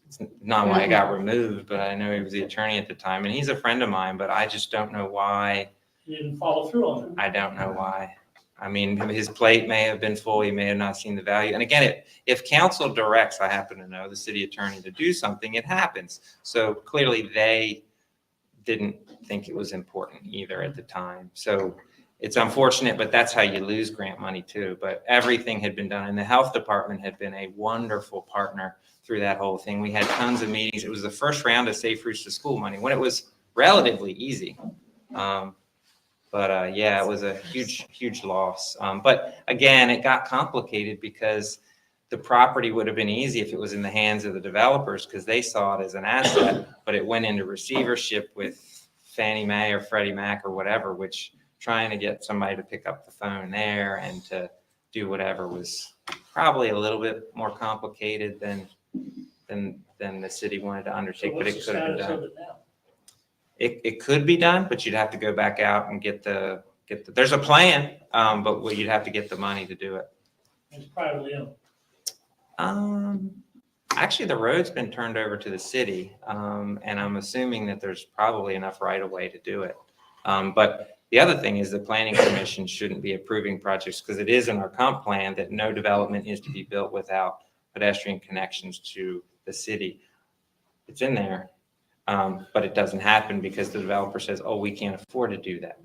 Speaker 3: It's not why it got removed, but I know he was the attorney at the time, and he's a friend of mine, but I just don't know why.
Speaker 8: He didn't follow through on it.
Speaker 3: I don't know why. I mean, his plate may have been full, he may have not seen the value. And again, if council directs, I happen to know, the city attorney to do something, it happens. So clearly they didn't think it was important either at the time. So it's unfortunate, but that's how you lose grant money too. But everything had been done, and the health department had been a wonderful partner through that whole thing. We had tons of meetings. It was the first round of Safe Routes to School money when it was relatively easy. Yeah, it was a huge loss. But again, it got complicated because the property would have been easy if it was in the hands of the developers because they saw it as an asset, but it went into receivership with Fannie Mae or Freddie Mac or whatever, which trying to get somebody to pick up the phone there and to do whatever was probably a little bit more complicated than the city wanted to
Speaker 8: So
Speaker 3: undertake, but
Speaker 8: what's
Speaker 3: it
Speaker 8: the
Speaker 3: could have been
Speaker 8: status
Speaker 3: done.
Speaker 8: of it now?
Speaker 3: It could be done, but you'd have to go back out and get the, there's a plan, but you'd have to get the money to do it.
Speaker 8: It's privately owned.
Speaker 3: Actually, the road's been turned over to the city, and I'm assuming that there's probably enough right of way to do it. But the other thing is the planning commission shouldn't be approving projects because it is in our comp plan that no development is to be built without pedestrian connections to the city. It's in there. But it doesn't happen because the developer says, oh, we can't afford to do that.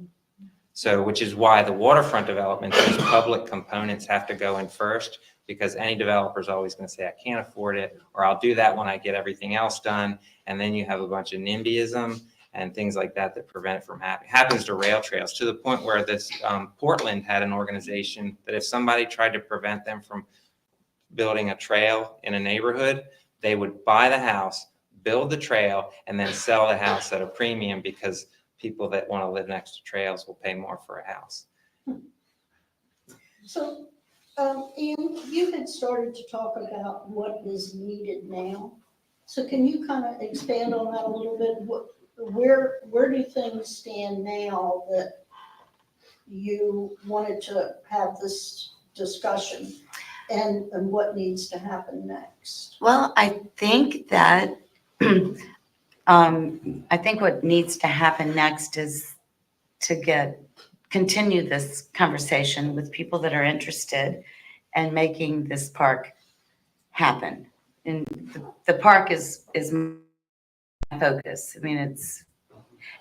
Speaker 3: So, which is why the waterfront development, those public components have to go in first because any developer is always going to say, I can't afford it, or I'll do that when I get everything else done. And then you have a bunch of NIMBYism and things like that that prevent it from happening. It happens to rail trails to the point where this Portland had an organization that if somebody tried to prevent them from building a trail in a neighborhood, they would buy the house, build the trail, and then sell the house at a premium because people that want to live next to trails will pay more for a house.
Speaker 5: So, Ian, you had started to talk about what is needed now. So can you kind of expand on that a little bit? Where do things stand now that you wanted to have this discussion and what needs to happen next?
Speaker 1: Well, I think that I think what needs to happen next is to continue this conversation with people that are interested and making this park happen. And the park is my focus. I mean, it's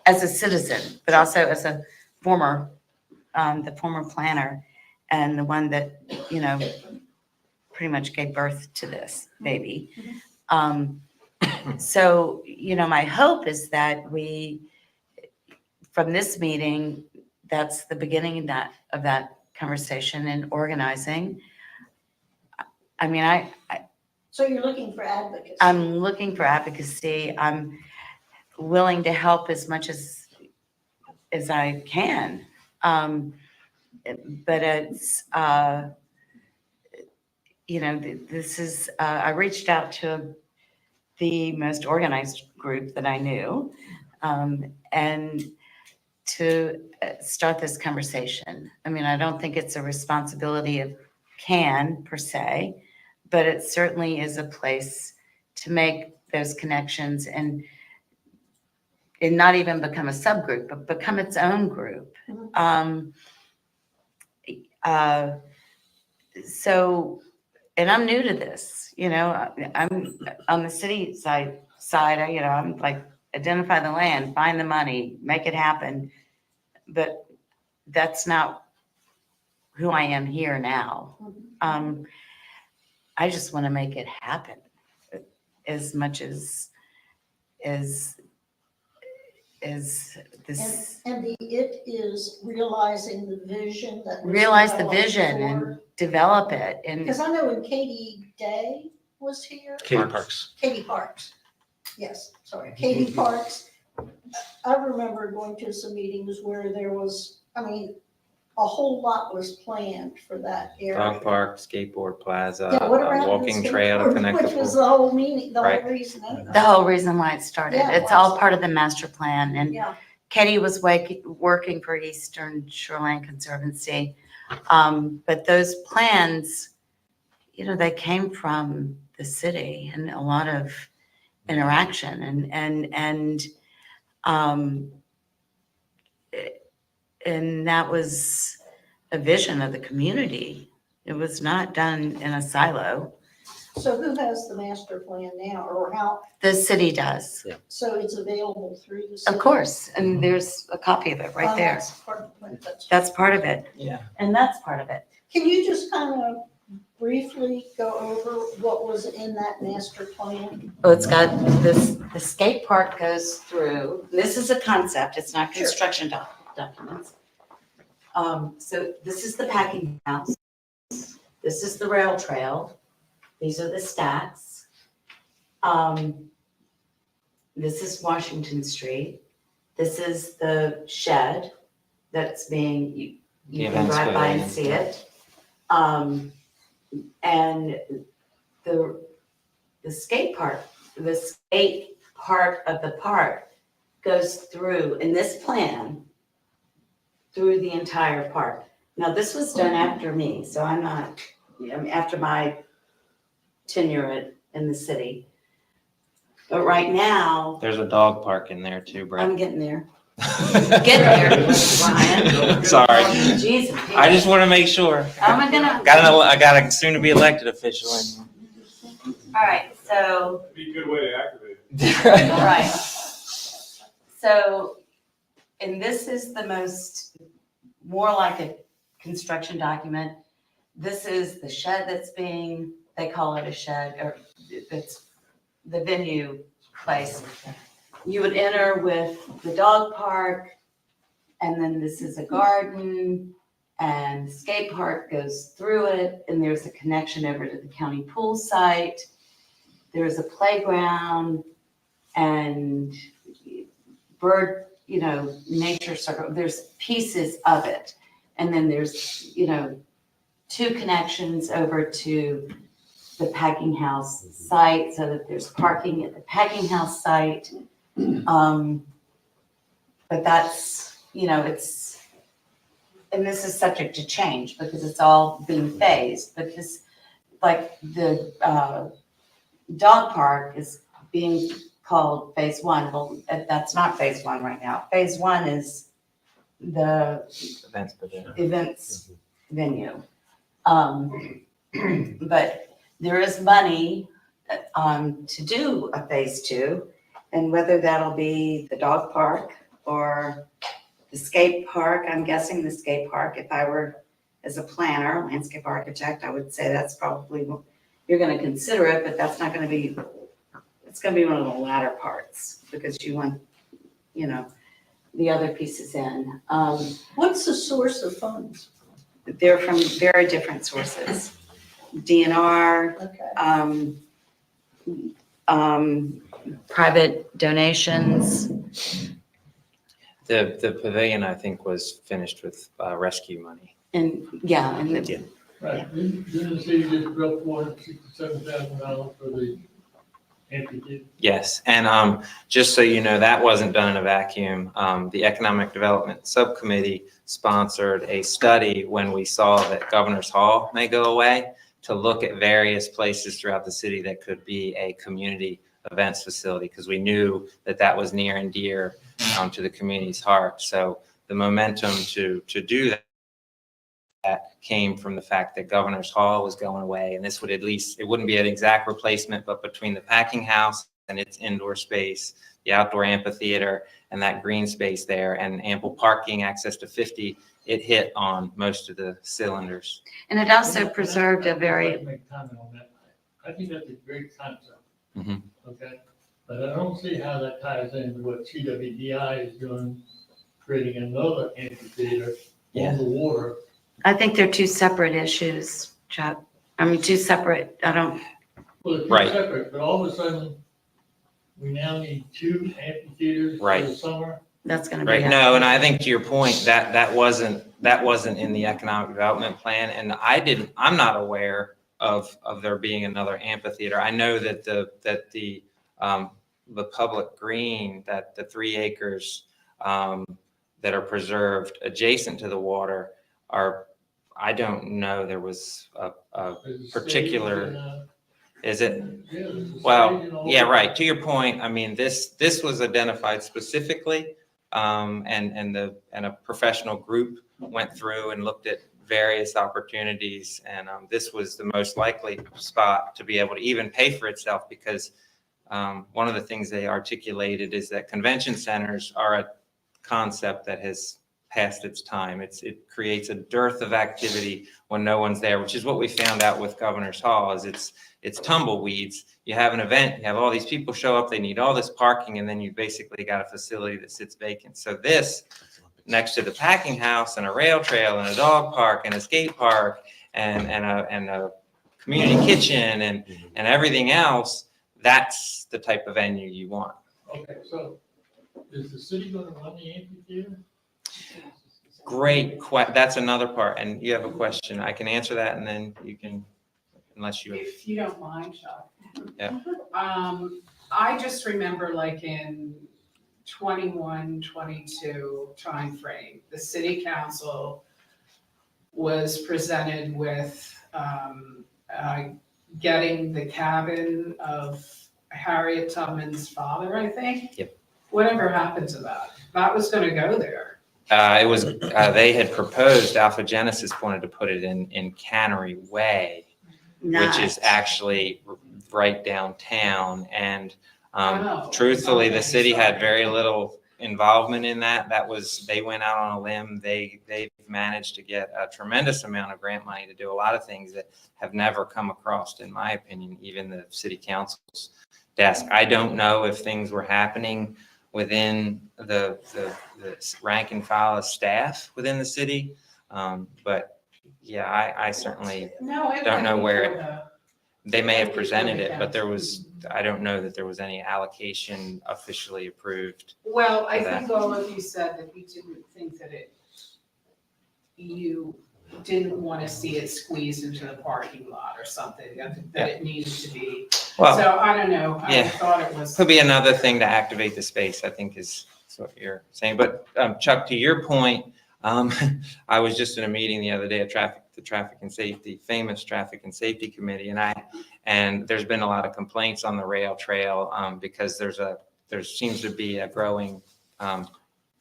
Speaker 1: as a citizen, but also as a former planner and the one that, pretty much gave birth to this baby. So, my hope is that from this meeting, that's the beginning of that conversation and organizing. I mean,
Speaker 5: So you're looking for advocacy?
Speaker 1: I'm looking for advocacy. I'm willing to help as much as I can. But it's, this is, I reached out to the most organized group that I knew, and to start this conversation. I mean, I don't think it's a responsibility of CAN per se, but it certainly is a place to make those connections and not even become a subgroup, but become its own group. So, and I'm new to this, I'm on the city side, I'm like, identify the land, find the money, make it happen. But that's not who I am here now. I just want to make it happen as much as this.
Speaker 5: And it is realizing the vision that.
Speaker 1: Realize the vision and develop it. And
Speaker 5: Because I know when Katie Day was here.
Speaker 4: Katie Parks.
Speaker 5: Katie Parks. Yes, sorry, Katie Parks. I remember going to some meetings where there was, a whole lot was planned for that area.
Speaker 3: Dog park, skateboard plaza,
Speaker 5: Yeah, what
Speaker 3: a
Speaker 5: around
Speaker 3: walking
Speaker 5: the
Speaker 3: trail to
Speaker 5: skateboard,
Speaker 3: connect
Speaker 5: which was
Speaker 3: the.
Speaker 5: the whole meaning, the whole
Speaker 3: Right.
Speaker 5: reason. anyway.
Speaker 1: the whole reason why it started.
Speaker 5: Yeah,
Speaker 1: It's all part of the master plan. And
Speaker 5: Yeah,
Speaker 1: Katie was working for Eastern Shoreline Conservancy. But those plans you know, they came from the city and a lot of interaction um, and that was a vision of the community. It was not done in a silo.
Speaker 5: So who has the master plan now, or how,
Speaker 1: The city does,
Speaker 5: so it's available through the city?
Speaker 1: of course, and there's a copy of it right
Speaker 5: Oh,
Speaker 1: there.
Speaker 5: that's part of the plan.
Speaker 1: That's part of it,
Speaker 3: Yeah.
Speaker 1: and that's part of it.
Speaker 5: Can you just kind of briefly go over what was in that master plan?
Speaker 1: Well, it's got this, the skate park goes through, this is a concept, it's not
Speaker 5: Sure.
Speaker 1: construction documents. So this is the packing house. This is the rail trail. These are the stacks. This is Washington Street. This is the shed that's being, you
Speaker 3: The
Speaker 1: can
Speaker 3: events
Speaker 1: drive by and
Speaker 3: pavilion.
Speaker 1: see it. And the skate park, the skate part of the park goes through, in this plan, through the entire park. Now, this was done after me, so I'm not, after my tenure in the city. But right now,
Speaker 3: There's a dog park in there too,
Speaker 1: I'm
Speaker 3: Brett.
Speaker 1: getting there. Getting there, Ryan.
Speaker 3: Sorry.
Speaker 1: Jesus.
Speaker 3: I just want to make sure.
Speaker 1: I'm gonna,
Speaker 3: I got a soon to be elected official.
Speaker 1: all right, so,
Speaker 9: Be a good way to activate it.
Speaker 1: all right. So, and this is the most, more like a construction document. This is the shed that's being, they call it a shed, or it's the venue place. You would enter with the dog park, and then this is a garden, and the skate park goes through it, and there's a connection over to the county pool site. There's a playground and bird, you know, nature circle. There's pieces of it. And then there's, you know, 2 connections over to the packing house site, so that there's parking at the packing house site. But that's, you know, it's, and this is subject to change because it's all being phased. But this, like the dog park is being called phase 1. Well, that's not phase 1 right now. Phase 1 is the
Speaker 3: Events pavilion.
Speaker 1: events venue. But there is money to do a phase 2, and whether that'll be the dog park or the skate park, I'm guessing the skate park, if I were as a planner, landscape architect, I would say that's probably, you're gonna consider it, but that's not gonna be, it's gonna be one of the latter parts, because you want, you know, the other pieces in.
Speaker 5: What's the source of funds?
Speaker 1: They're from very different sources. DNR,
Speaker 5: Okay.
Speaker 1: private donations.
Speaker 3: The pavilion, I think, was finished with rescue money.
Speaker 1: And, yeah, and the,
Speaker 4: Yeah.
Speaker 8: Right, didn't the city just drop $467,000 for the amphitheater?
Speaker 3: Yes, and just so you know, that wasn't done in a vacuum. The Economic Development Subcommittee sponsored a study when we saw that Governor's Hall may go away, to look at various places throughout the city that could be a community events facility, because we knew that that was near and dear to the community's heart. So the momentum to do that came from the fact that Governor's Hall was going away, and this would, at least, it wouldn't be an exact replacement, but between the packing house and its indoor space, the outdoor amphitheater, and that green space there, and ample parking, access to 50, it hit on most of the cylinders.
Speaker 1: and it also preserved a
Speaker 8: I'd like
Speaker 1: very,
Speaker 8: to make a comment on that. I think that's a great concept.
Speaker 3: Mhm.
Speaker 8: Okay, but I don't see how that ties into what CWDI is doing, creating another amphitheater on the water.
Speaker 1: I think they're 2 separate issues, Chuck. I mean, 2 separate, I don't,
Speaker 8: Well, it's
Speaker 3: Right.
Speaker 8: separate, but all of a sudden, we now need 2 amphitheaters for
Speaker 3: Right.
Speaker 8: the summer.
Speaker 1: that's gonna be.
Speaker 3: Right, no, and I think to your point, that wasn't in the economic development plan, and I'm not aware of there being another amphitheater. I know that the public green, that the 3 acres that are preserved adjacent to the water are I don't know, there was a
Speaker 8: There's a stage
Speaker 3: particular,
Speaker 8: and,
Speaker 3: is it?
Speaker 8: yeah, there's a stage
Speaker 3: Well,
Speaker 8: and all
Speaker 3: yeah,
Speaker 8: that.
Speaker 3: right. To your point, I mean, this was identified specifically, and a professional group went through and looked at various opportunities, and this was the most likely spot to be able to even pay for itself, because one of the things they articulated is that convention centers are a concept that has past its time. It creates a dearth of activity when no one's there, which is what we found out with Governor's Hall. Is it's tumbleweeds. You have an event, you have all these people show up, they need all this parking, and then you basically got a facility that sits vacant. So this, next to the packing house and a rail trail and a dog park and a skate park and a community kitchen and everything else, that's the type of venue you want.
Speaker 8: Okay, so is the city gonna run the amphitheater?
Speaker 3: That's another part, and you have a question. I can answer that, and then you can, unless you.
Speaker 7: If you don't mind, Chuck.
Speaker 3: Yeah.
Speaker 7: I just remember like in 21, 22 timeframe, the city council was presented with getting the cabin of Harriet Tubman's father, I think.
Speaker 3: Yep.
Speaker 7: Whatever happened to that? That was gonna go there.
Speaker 3: It was, they had proposed, Alpha Genesis wanted to put it in Cannery Way, which is actually right downtown. And
Speaker 7: Oh,
Speaker 3: truthfully, the
Speaker 7: okay,
Speaker 3: city had
Speaker 7: sorry.
Speaker 3: very little involvement in that. They went out on a limb. They've managed to get a tremendous amount of grant money to do a lot of things that have never come across, in my opinion, even the city council's desk. I don't know if things were happening within the rank and file of staff within the city. But yeah, I certainly
Speaker 7: No, it
Speaker 3: don't know
Speaker 7: went
Speaker 3: where
Speaker 7: before the-
Speaker 3: they may have presented it, but I don't know that there was any allocation officially approved.
Speaker 7: Well, I
Speaker 3: for that.
Speaker 7: think all of you said that you didn't think that you didn't want to see it squeezed into the parking lot or something, that it needed to be.
Speaker 3: Well,
Speaker 7: So I don't know, I
Speaker 3: yeah.
Speaker 7: thought it was.
Speaker 3: could be another thing to activate the space, I think is what you're saying. But Chuck, to your point, I was just in a meeting the other day at the Traffic and Safety, famous Traffic and Safety Committee, and there's been a lot of complaints on the rail trail because there seems to be a growing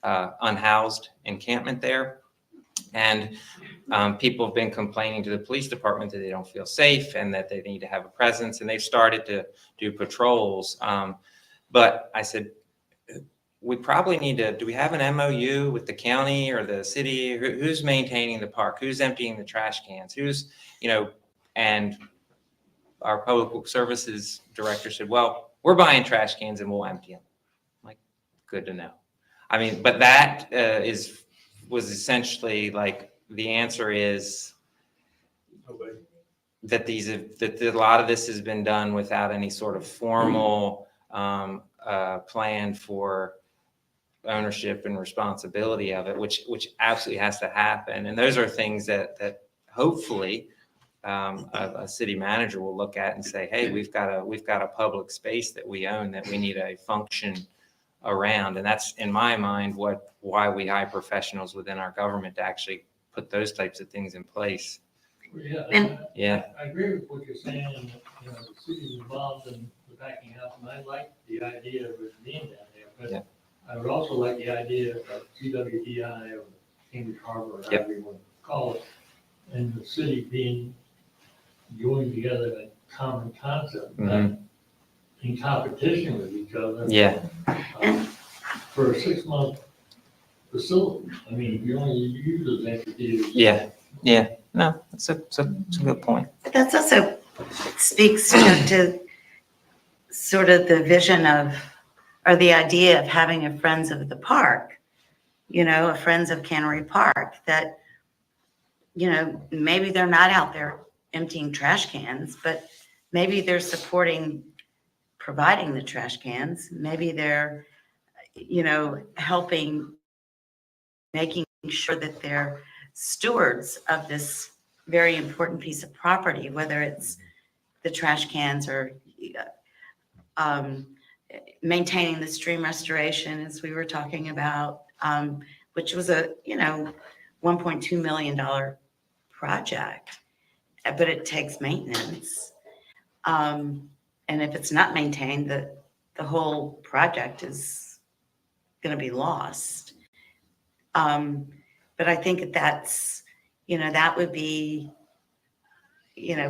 Speaker 3: unhoused encampment there. And people have been complaining to the police department that they don't feel safe and that they need to have a presence, and they've started to do patrols. But I said, we probably need to, do we have an MOU with the county or the city? Who's maintaining the park? Who's emptying the trash cans? And our public services director said, well, we're buying trash cans and we'll empty them. I'm like, good to know. I mean, but that was essentially like, the answer is that that a lot of this has been done without any sort of formal plan for ownership and responsibility of it, which absolutely has to happen. And those are things that hopefully a city manager will look at and say, hey, we've got a public space that we own that we need a function around. And that's, in my mind, why we hire professionals within our government to actually put those types of things in place. Yeah.
Speaker 8: I agree with what you're saying, and, the city's involved in the backing up, and I like the idea of it being down there,
Speaker 3: Yeah.
Speaker 8: but I would also like the idea of CWDI or Cambridge Harbor, or however you want to call it, and the city joined together a common concept, not in competition with each other.
Speaker 3: Yeah.
Speaker 8: For a 6-month facility. I mean, you only use those amphitheaters.
Speaker 3: Yeah. No, it's a good point.
Speaker 1: But that's also speaks to sort of the vision of, or the idea of having a Friends of the Park, a Friends of Cannery Park, that, maybe they're not out there emptying trash cans, but maybe they're supporting providing the trash cans. Maybe they're, helping, making sure that they're stewards of this very important piece of property, whether it's the trash cans or maintaining the stream restoration, as we were talking about, which was a $1.2 million project, but it takes maintenance. And if it's not maintained, the whole project is gonna be lost. But I think that's, that would be,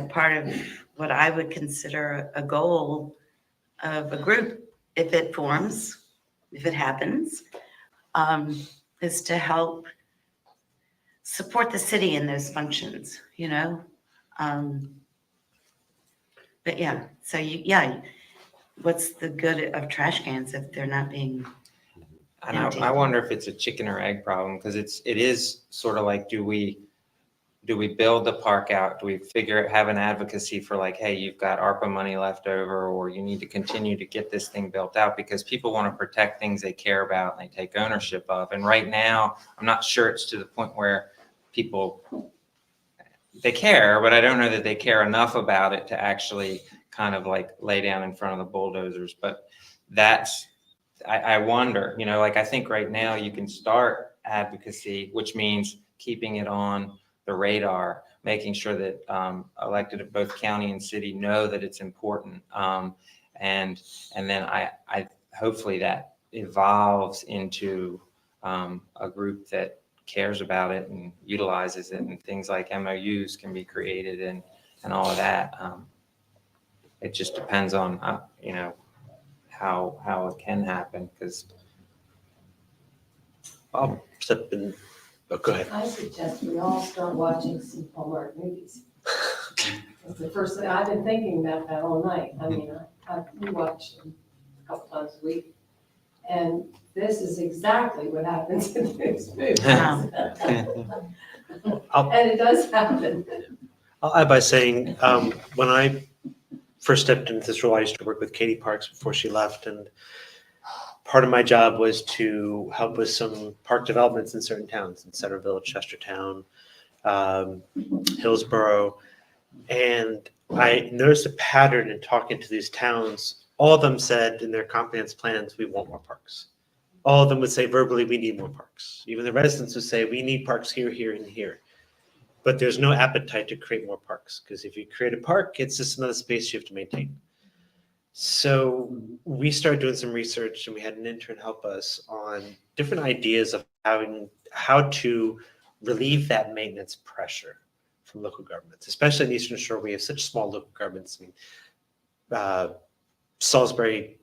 Speaker 1: part of what I would consider a goal of a group, if it forms, if it happens, is to help support the city in those functions, But yeah, so what's the good of trash cans if they're not being,
Speaker 3: And
Speaker 1: Empty.
Speaker 3: I wonder if it's a chicken or egg problem, because it is sort of like, do we build the park out? Do we have an advocacy for like, hey, you've got ARPA money left over, or you need to continue to get this thing built out, because people want to protect things they care about and they take ownership of. And right now, I'm not sure it's to the point where they care, but I don't know that they care enough about it to actually kind of like lay down in front of the bulldozers. But I wonder, I think right now you can start advocacy, which means keeping it on the radar, making sure that elected of both county and city know that it's important. And then I hopefully that evolves into a group that cares about it and utilizes it, and things like MOUs can be created and all of that. It just depends on, how it can happen, because
Speaker 4: I'll step in. Oh, go ahead.
Speaker 10: I suggest we all start watching some Hallmark movies. That's the first thing, I've been thinking about that all night. I mean, we watch them a couple times a week. And this is exactly what happens in these movies.
Speaker 1: Wow.
Speaker 10: And it does happen.
Speaker 4: I'll add by saying, when I first stepped into this role, I used to work with Katie Parks before she left, and part of my job was to help with some park developments in certain towns, in Centerville, Chestertown, Hillsborough. And I noticed a pattern in talking to these towns. All of them said in their comprehensive plans, we want more parks. All of them would say verbally, we need more parks. Even the residents would say, we need parks here, here, and here. But there's no appetite to create more parks, because if you create a park, it's just another space you have to maintain. So we started doing some research, and we had an intern help us on different ideas of how to relieve that maintenance pressure from local governments, especially in Eastern Shore. We have such small local governments. I mean, Salisbury,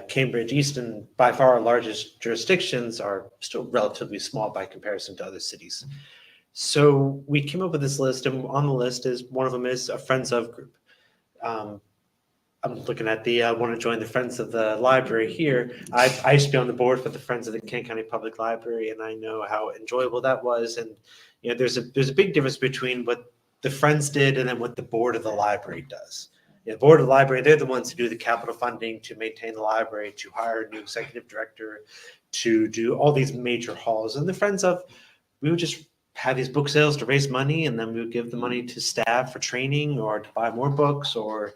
Speaker 4: Cambridge, Easton, by far our largest jurisdictions, are still relatively small by comparison to other cities. So we came up with this list, and on the list is one of them is a Friends of group. I'm looking at want to join the Friends of the Library here. I used to be on the board for the Friends of the Kent County Public Library, and I know how enjoyable that was. And there's a big difference between what the Friends did and then what the board of the library does. The board of the library, they're the ones who do the capital funding to maintain the library, to hire a new executive director, to do all these major halls. And the Friends of, we would just have these book sales to raise money, and then we would give the money to staff for training, or to buy more books, or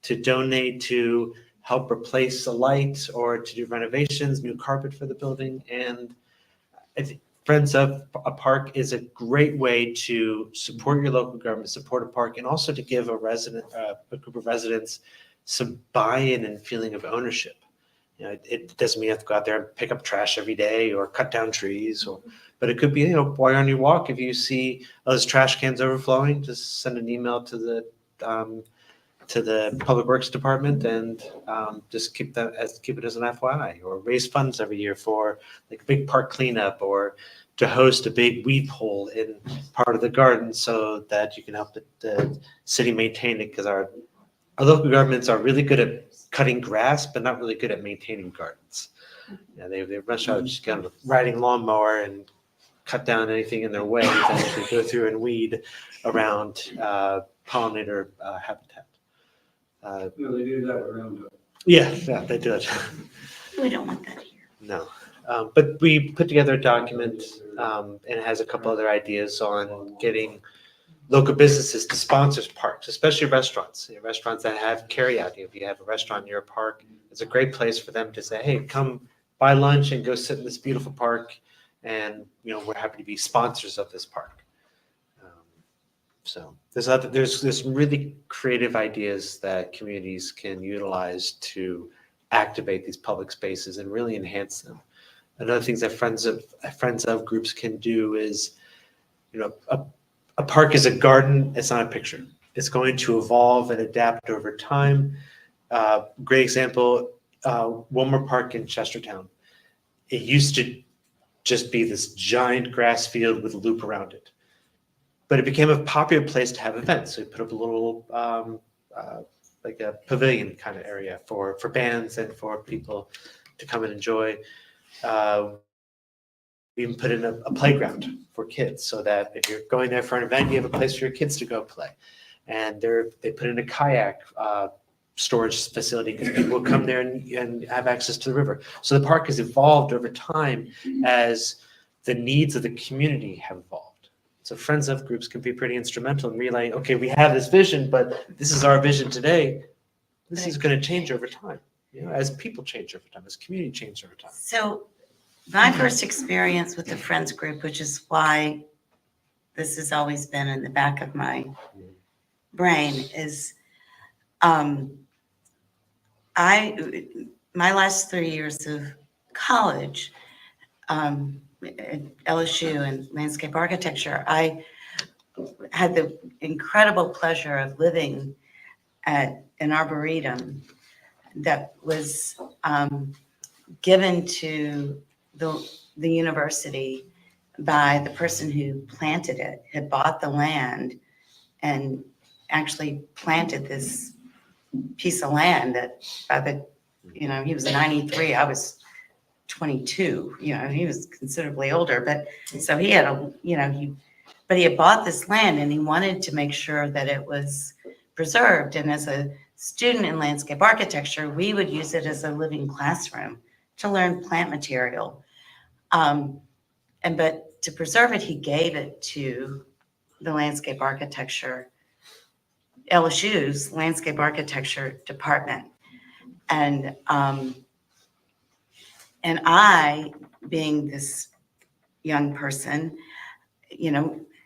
Speaker 4: to donate to help replace a light, or to do renovations, new carpet for the building. And I think Friends of a Park is a great way to support your local government, support a park, and also to give a group of residents some buy-in and feeling of ownership. It doesn't mean you have to go out there and pick up trash every day or cut down trees, but it could be, while you're on your walk, if you see those trash cans overflowing, just send an email to the Public Works Department, and just keep it as an FYI, or raise funds every year for like a big park cleanup, or to host a big weed pull in part of the garden so that you can help the city maintain it, because our local governments are really good at cutting grass, but not really good at maintaining gardens. They rush out just kind of riding lawnmower and cut down anything in their way to actually go through and weed around pollinator habitat.
Speaker 6: No, they do that around.
Speaker 4: Yeah, they do it.
Speaker 1: we don't want that here.
Speaker 4: No. But we put together a document, and it has a couple other ideas on getting local businesses to sponsor parks, especially restaurants. Restaurants that have carryout. If you have a restaurant near a park, it's a great place for them to say, hey, come buy lunch and go sit in this beautiful park, and we're happy to be sponsors of this park. So there's some really creative ideas that communities can utilize to activate these public spaces and really enhance them. Another things that friends of groups can do is, a park is a garden. It's not a picture. It's going to evolve and adapt over time. Great example, Wilmer Park in Chestertown. It used to just be this giant grass field with a loop around it. But it became a popular place to have events. So we put up a little, like a pavilion kind of area for bands and for people to come and enjoy. We even put in a playground for kids so that if you're going there for an event, you have a place for your kids to go play. And they put in a kayak storage facility because people will come there and have access to the river. So the park has evolved over time as the needs of the community have evolved. So friends of groups can be pretty instrumental in relaying, okay, we have this vision, but this is our vision today. This is going to change over time, as people change over time, as community change over time.
Speaker 1: So my first experience with the Friends group, which is why this has always been in the back of my brain, is my last 3 years of college, at LSU and landscape architecture, I had the incredible pleasure of living at an arboretum that was given to the university by the person who planted it, had bought the land and actually planted this piece of land that by the, he was 93, I was 22, he was considerably older, but so he had but he had bought this land and he wanted to make sure that it was preserved. And as a student in landscape architecture, we would use it as a living classroom to learn plant material. But to preserve it, he gave it to the landscape architecture, LSU's landscape architecture department. And I, being this young person,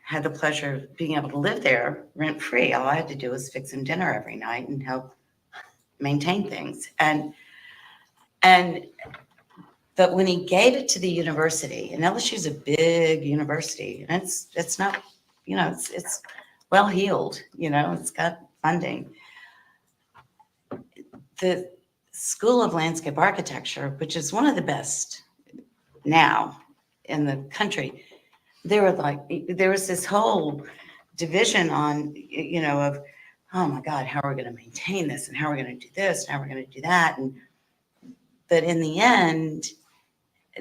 Speaker 1: had the pleasure of being able to live there rent free. All I had to do was fix him dinner every night and help maintain things. But when he gave it to the university, and LSU's a big university, and it's not, it's well heeled, it's got funding. The School of Landscape Architecture, which is one of the best now in the country, there was this whole division on, of, oh my God, how are we going to maintain this, and how are we going to do this, and how are we going to do that? But in the end,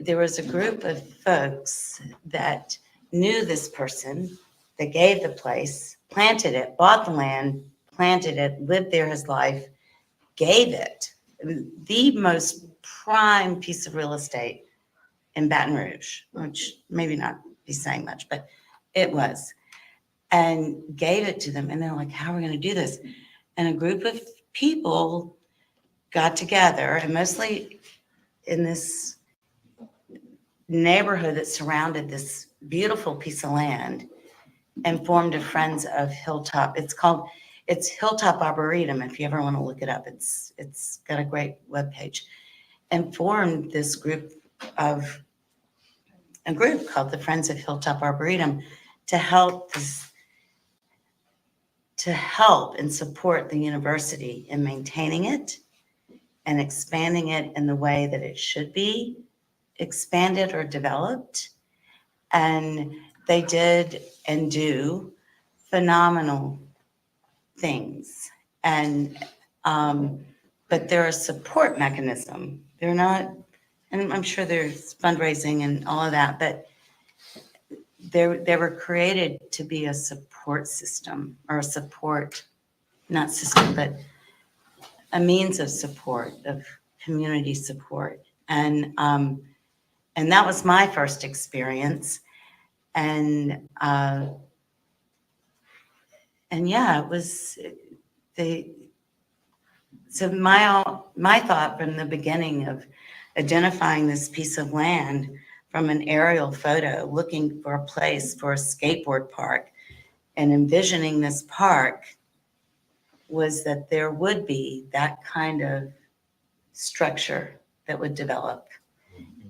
Speaker 1: there was a group of folks that knew this person, that gave the place, planted it, bought the land, planted it, lived there his life, gave it. The most prime piece of real estate in Baton Rouge, which maybe not be saying much, but it was, and gave it to them. And they're like, how are we going to do this? And a group of people got together, and mostly in this neighborhood that surrounded this beautiful piece of land, and formed a Friends of Hilltop. It's Hilltop Arboretum. If you ever want to look it up, it's got a great webpage, and formed this group called the Friends of Hilltop Arboretum to help and support the university in maintaining it and expanding it in the way that it should be expanded or developed. And they did and do phenomenal things. But they're a support mechanism. They're not, and I'm sure there's fundraising and all of that, but they were created to be a support system, or not system, but a means of support, of community support. And that was my first experience. And yeah, it was so my thought from the beginning of identifying this piece of land from an aerial photo, looking for a place for a skateboard park, and envisioning this park was that there would be that kind of structure that would develop.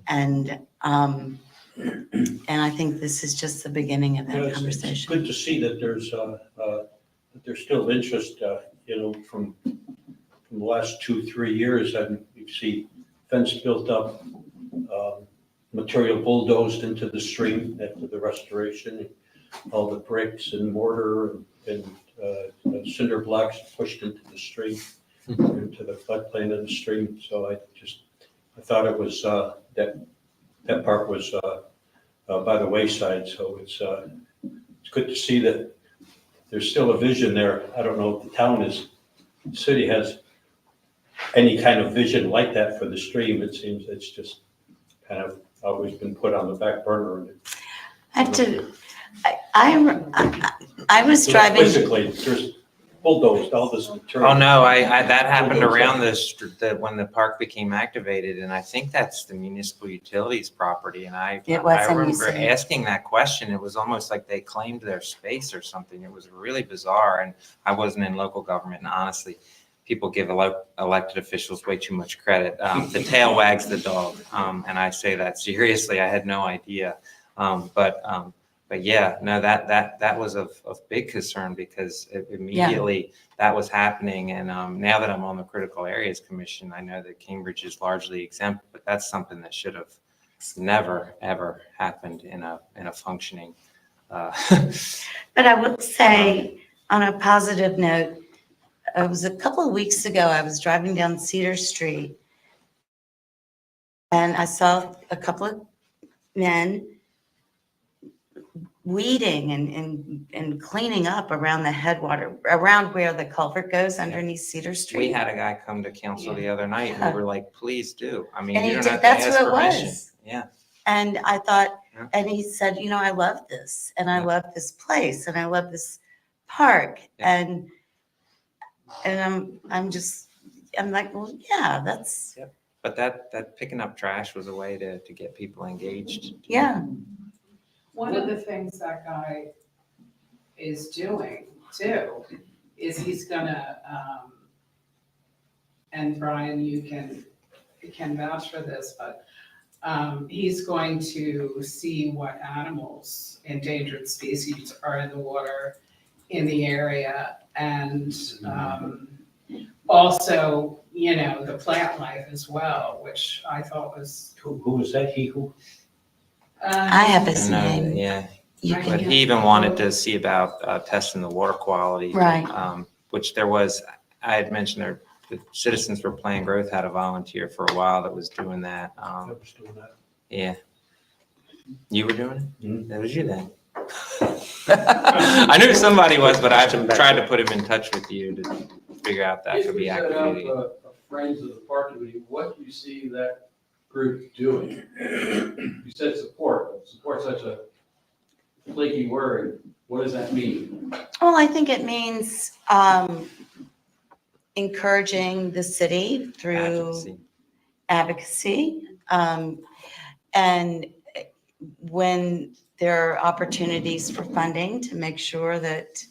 Speaker 1: And I think this is just the beginning of
Speaker 11: Yeah,
Speaker 1: that
Speaker 11: it's
Speaker 1: conversation.
Speaker 11: good to see that there's still interest, from the last 2-3 years, and you see fence built up, material bulldozed into the stream after the restoration, all the bricks and mortar and cinder blocks pushed into the stream, into the floodplain of the stream. So I thought it was, that part was by the wayside. So it's good to see that there's still a vision there. I don't know if the city has any kind of vision like that for the stream. It seems it's just kind of always been put on the back burner.
Speaker 1: I was driving.
Speaker 11: Basically, there's bulldozed all this material.
Speaker 3: Oh, no, that happened around when the park became activated, and I think that's the municipal utilities property, and I
Speaker 1: It was
Speaker 3: remember
Speaker 1: MUC.
Speaker 3: asking that question. It was almost like they claimed their space or something. It was really bizarre, and I wasn't in local government, and honestly, people give elected officials way too much credit. The tail wags the dog, and I say that seriously. I had no idea, but yeah, no, that was of big concern because immediately that was happening. And now that I'm on the Critical Areas Commission, I know that Cambridge is largely exempt, but that's something that should have never, ever happened in a functioning.
Speaker 1: But I would say, on a positive note, it was a couple of weeks ago, I was driving down Cedar Street, and I saw a couple of men weeding and cleaning up around the headwater, around where the culvert goes underneath Cedar Street.
Speaker 3: We had a guy come to council the other night, and we were like, please do. I mean,
Speaker 1: And
Speaker 3: you
Speaker 1: he
Speaker 3: don't
Speaker 1: did-
Speaker 3: have to
Speaker 1: that's
Speaker 3: ask
Speaker 1: who it
Speaker 3: permission.
Speaker 1: was.
Speaker 3: Yeah.
Speaker 1: And I thought,
Speaker 3: Yeah.
Speaker 1: and he said, I love this, and I
Speaker 3: Yeah.
Speaker 1: love this place, and I love this park.
Speaker 3: Yeah.
Speaker 1: And I'm like, well, yeah, that's,
Speaker 3: But that picking up trash was a way to get people engaged.
Speaker 1: yeah.
Speaker 7: One of the things that guy is doing too, is he's gonna, and Brian, you can vouch for this, but he's going to see what animals, endangered species are in the water in the area, and also, the plant life as well, which I thought was.
Speaker 11: Who was that? He who?
Speaker 1: I have his
Speaker 3: And,
Speaker 1: name.
Speaker 3: yeah,
Speaker 1: You
Speaker 7: Right.
Speaker 3: but
Speaker 1: can,
Speaker 3: he even wanted to see about testing the water quality.
Speaker 1: Right.
Speaker 3: Which I had mentioned the Citizens for Planned Growth had a volunteer for a while that was doing that.
Speaker 11: I was doing that.
Speaker 3: Yeah. You were doing it?
Speaker 11: Mhm.
Speaker 3: That was you then. I knew somebody was, but I tried to put him in touch with you to figure out that
Speaker 9: If
Speaker 3: could
Speaker 9: we
Speaker 3: be
Speaker 9: set up
Speaker 3: activity.
Speaker 9: a Friends of the Park Committee, what do you see that group doing? You said support, but support's such a flaky word. What does that mean?
Speaker 1: well, I think it means encouraging the city through
Speaker 3: Advocacy.
Speaker 1: advocacy. And when there are opportunities for funding, to make sure that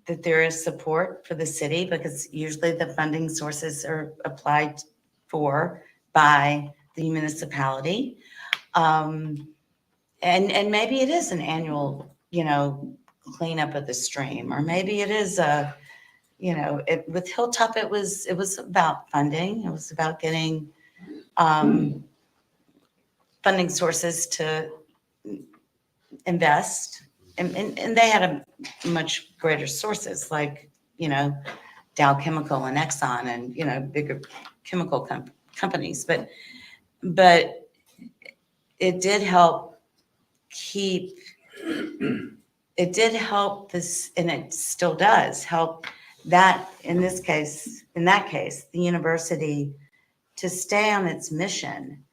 Speaker 1: there is support for the city, because usually the funding sources are applied for by the municipality. And maybe it is an annual, cleanup of the stream, or maybe it is with Hilltop, it was about funding. It was about getting funding sources to invest. And they had a much greater sources, like, Dow Chemical and Exxon and, bigger chemical companies. But it did help this, and it still does help that, in that case, the university to stay on its mission,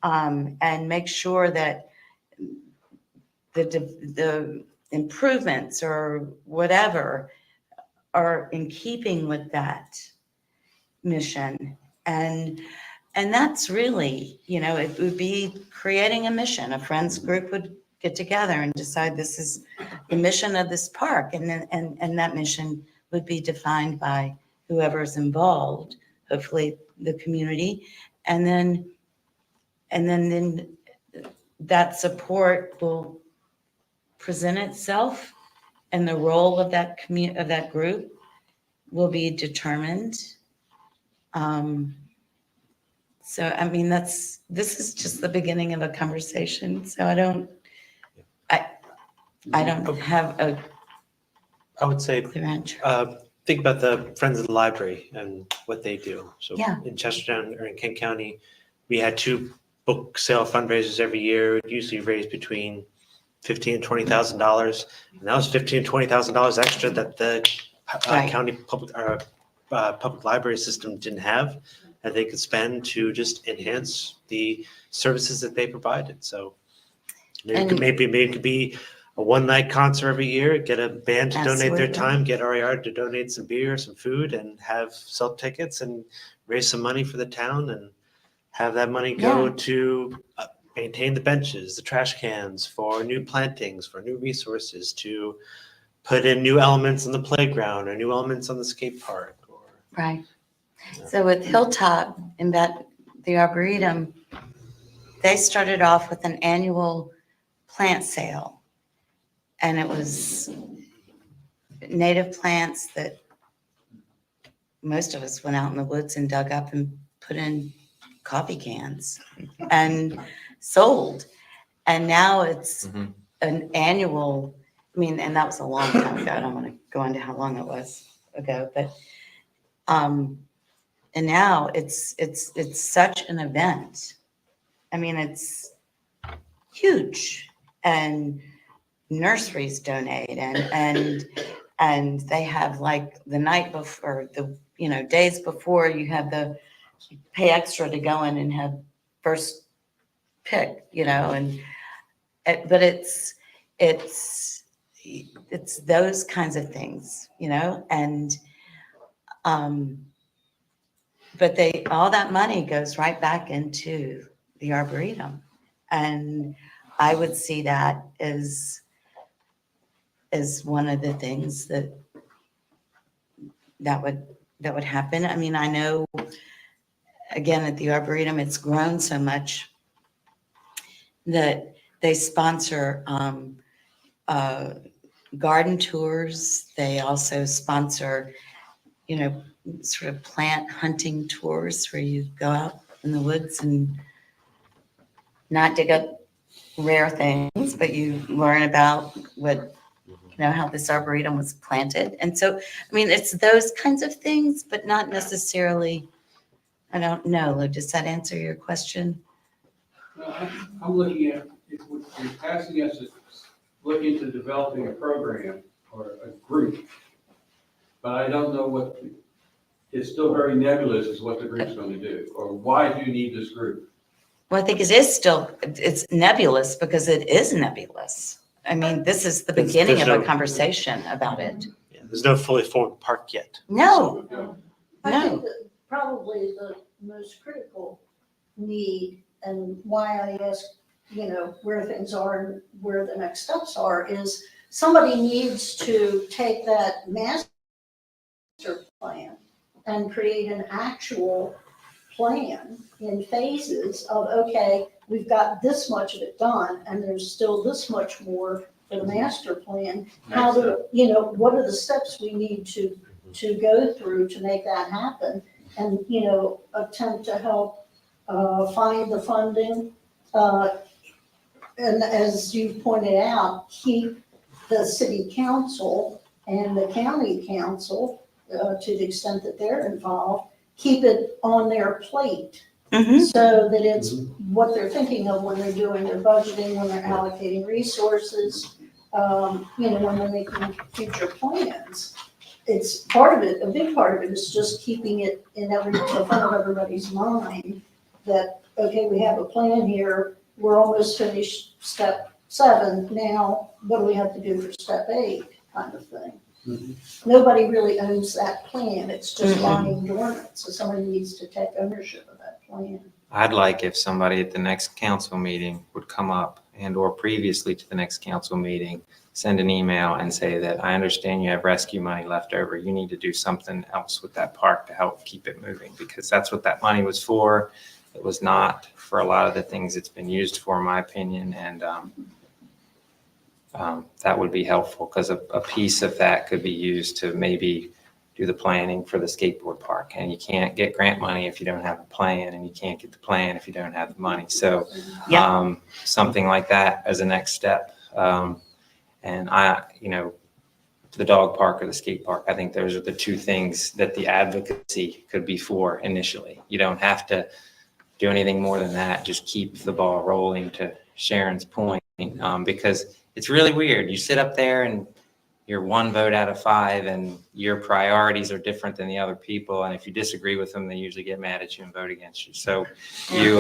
Speaker 1: and make sure that the improvements or whatever are in keeping with that mission. And that's really, it would be creating a mission. A friends group would get together and decide this is the mission of this park. And then, and that mission would be defined by whoever's involved, hopefully the community. And then that support will present itself, and the role of that of that group will be determined. So, I mean, this is just the beginning of a conversation. So I don't have a
Speaker 4: I would say,
Speaker 1: clear answer.
Speaker 4: think about the Friends of the Library and what they do. So
Speaker 1: Yeah.
Speaker 4: in Chestertown or in Kent County, we had 2 book sale fundraisers every year. It usually raised between $15,000 and $20,000, and that was $15,000 and $20,000 extra that the
Speaker 1: Right.
Speaker 4: county public library system didn't have, that they could spend to just enhance the services that they provided. So maybe it could be a one-night concert every year, get a band to donate their
Speaker 1: Absolutely.
Speaker 4: time, get RER to donate some beer, some food, and have sell tickets and raise some money for the town, and have that money go
Speaker 1: Yeah.
Speaker 4: to maintain the benches, the trash cans, for new plantings, for new resources, to put in new elements on the playground or new elements on the skate park.
Speaker 1: Right. So with Hilltop and the Arboretum, they started off with an annual plant sale. And it was native plants that most of us went out in the woods and dug up and put in coffee cans and sold. And now it's
Speaker 3: Mhm.
Speaker 1: an annual, I mean, and that was a long time ago. I don't want to go into how long it was ago, but and now it's such an event. I mean, it's huge, and nurseries donate, and they have, like, the night before, days before, you pay extra to go in and have first pick, but it's those kinds of things, and but all that money goes right back into the Arboretum, and I would see that as one of the things that would happen. I mean, I know, again, at the Arboretum, it's grown so much that they sponsor garden tours. They also sponsor, sort of plant hunting tours where you go out in the woods and not dig up rare things, but you learn about how this Arboretum was planted. And so, I mean, it's those kinds of things, but not necessarily, I don't know. Does that answer your question?
Speaker 9: I'm looking at, if you're asking us to look into developing a program or a group, but I don't know it's still very nebulous as what the group's going to do, or why do you need this group?
Speaker 1: Well, I think it's nebulous because it is nebulous. I mean, this is the beginning of a conversation about it.
Speaker 4: Yeah, there's no fully formed park yet.
Speaker 1: No,
Speaker 5: I
Speaker 1: No.
Speaker 5: think that probably the most critical need, and why I ask, where things are and where the next steps are, is somebody needs to take that master plan and create an actual plan in phases of, okay, we've got this much of it done, and there's still this much more for the master plan. How what are the steps we need to go through to make that happen? And, attempt to help find the funding. And as you pointed out, keep the city council and the county council, to the extent that they're involved, keep it on their plate.
Speaker 1: Mhm.
Speaker 5: So that it's what they're thinking of when they're doing their budgeting, when they're allocating resources, when they're making future plans. It's part of it, a big part of it is just keeping it in the front of everybody's mind that, okay, we have a plan here, we're almost finished step 7, now what do we have to do for step 8, kind of thing. Nobody really owns that plan, it's just lying dormant, so somebody needs to take ownership of that plan.
Speaker 3: I'd like if somebody at the next council meeting would come up and or previously to the next council meeting, send an email and say that I understand you have rescue money left over. You need to do something else with that park to help keep it moving, because that's what that money was for. It was not for a lot of the things it's been used for, in my opinion. And that would be helpful, because a piece of that could be used to maybe do the planning for the skateboard park. And you can't get grant money if you don't have a plan, and you can't get the plan if you don't have the money. So something like that as a next step. And the dog park or the skate park, I think those are the two things that the advocacy could be for initially. You don't have to do anything more than that. Just keep the ball rolling, to Sharon's point, because it's really weird. You sit up there and you're 1 vote out of 5, and your priorities are different than the other people. And if you disagree with them, they usually get mad at you and vote against you. So you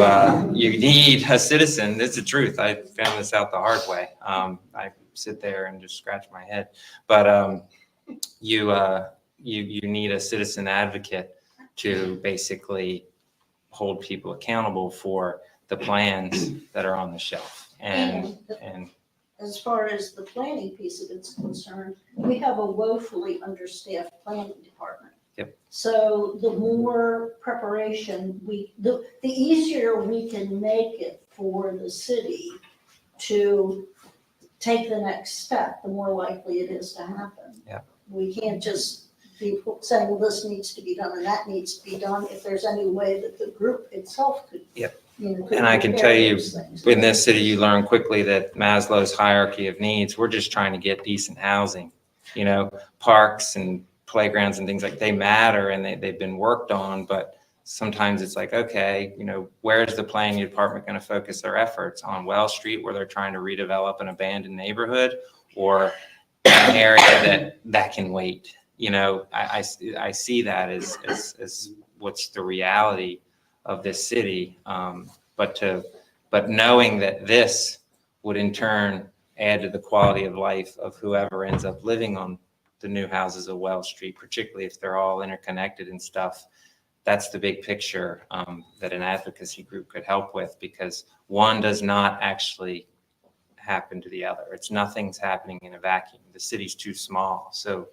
Speaker 3: need a citizen. That's the truth. I found this out the hard way. I sit there and just scratch my head. But you need a citizen advocate to basically hold people accountable for the plans that are on the shelf. And
Speaker 5: as far as the planning piece of it's concerned, we have a woefully understaffed planning department.
Speaker 3: Yep.
Speaker 5: So the more preparation the easier we can make it for the city to take the next step, the more likely it is to happen.
Speaker 3: Yep.
Speaker 5: We can't just be saying, well, this needs to be done and that needs to be done, if there's any way that the group itself could.
Speaker 3: Yep.
Speaker 5: Could
Speaker 3: And I can
Speaker 5: prepare
Speaker 3: tell you,
Speaker 5: those things.
Speaker 3: in this city, you learn quickly that Maslow's hierarchy of needs, we're just trying to get decent housing. Parks and playgrounds and things like, they matter, and they've been worked on, but sometimes it's like, okay, where's the planning department going to focus their efforts? On Wells Street, where they're trying to redevelop an abandoned neighborhood, or an area that can wait? I see that as what's the reality of this city. But knowing that this would in turn add to the quality of life of whoever ends up living on the new houses of Wells Street, particularly if they're all interconnected and stuff, that's the big picture that an advocacy group could help with, because one does not actually happen to the other. Nothing's happening in a vacuum. The city's too small. So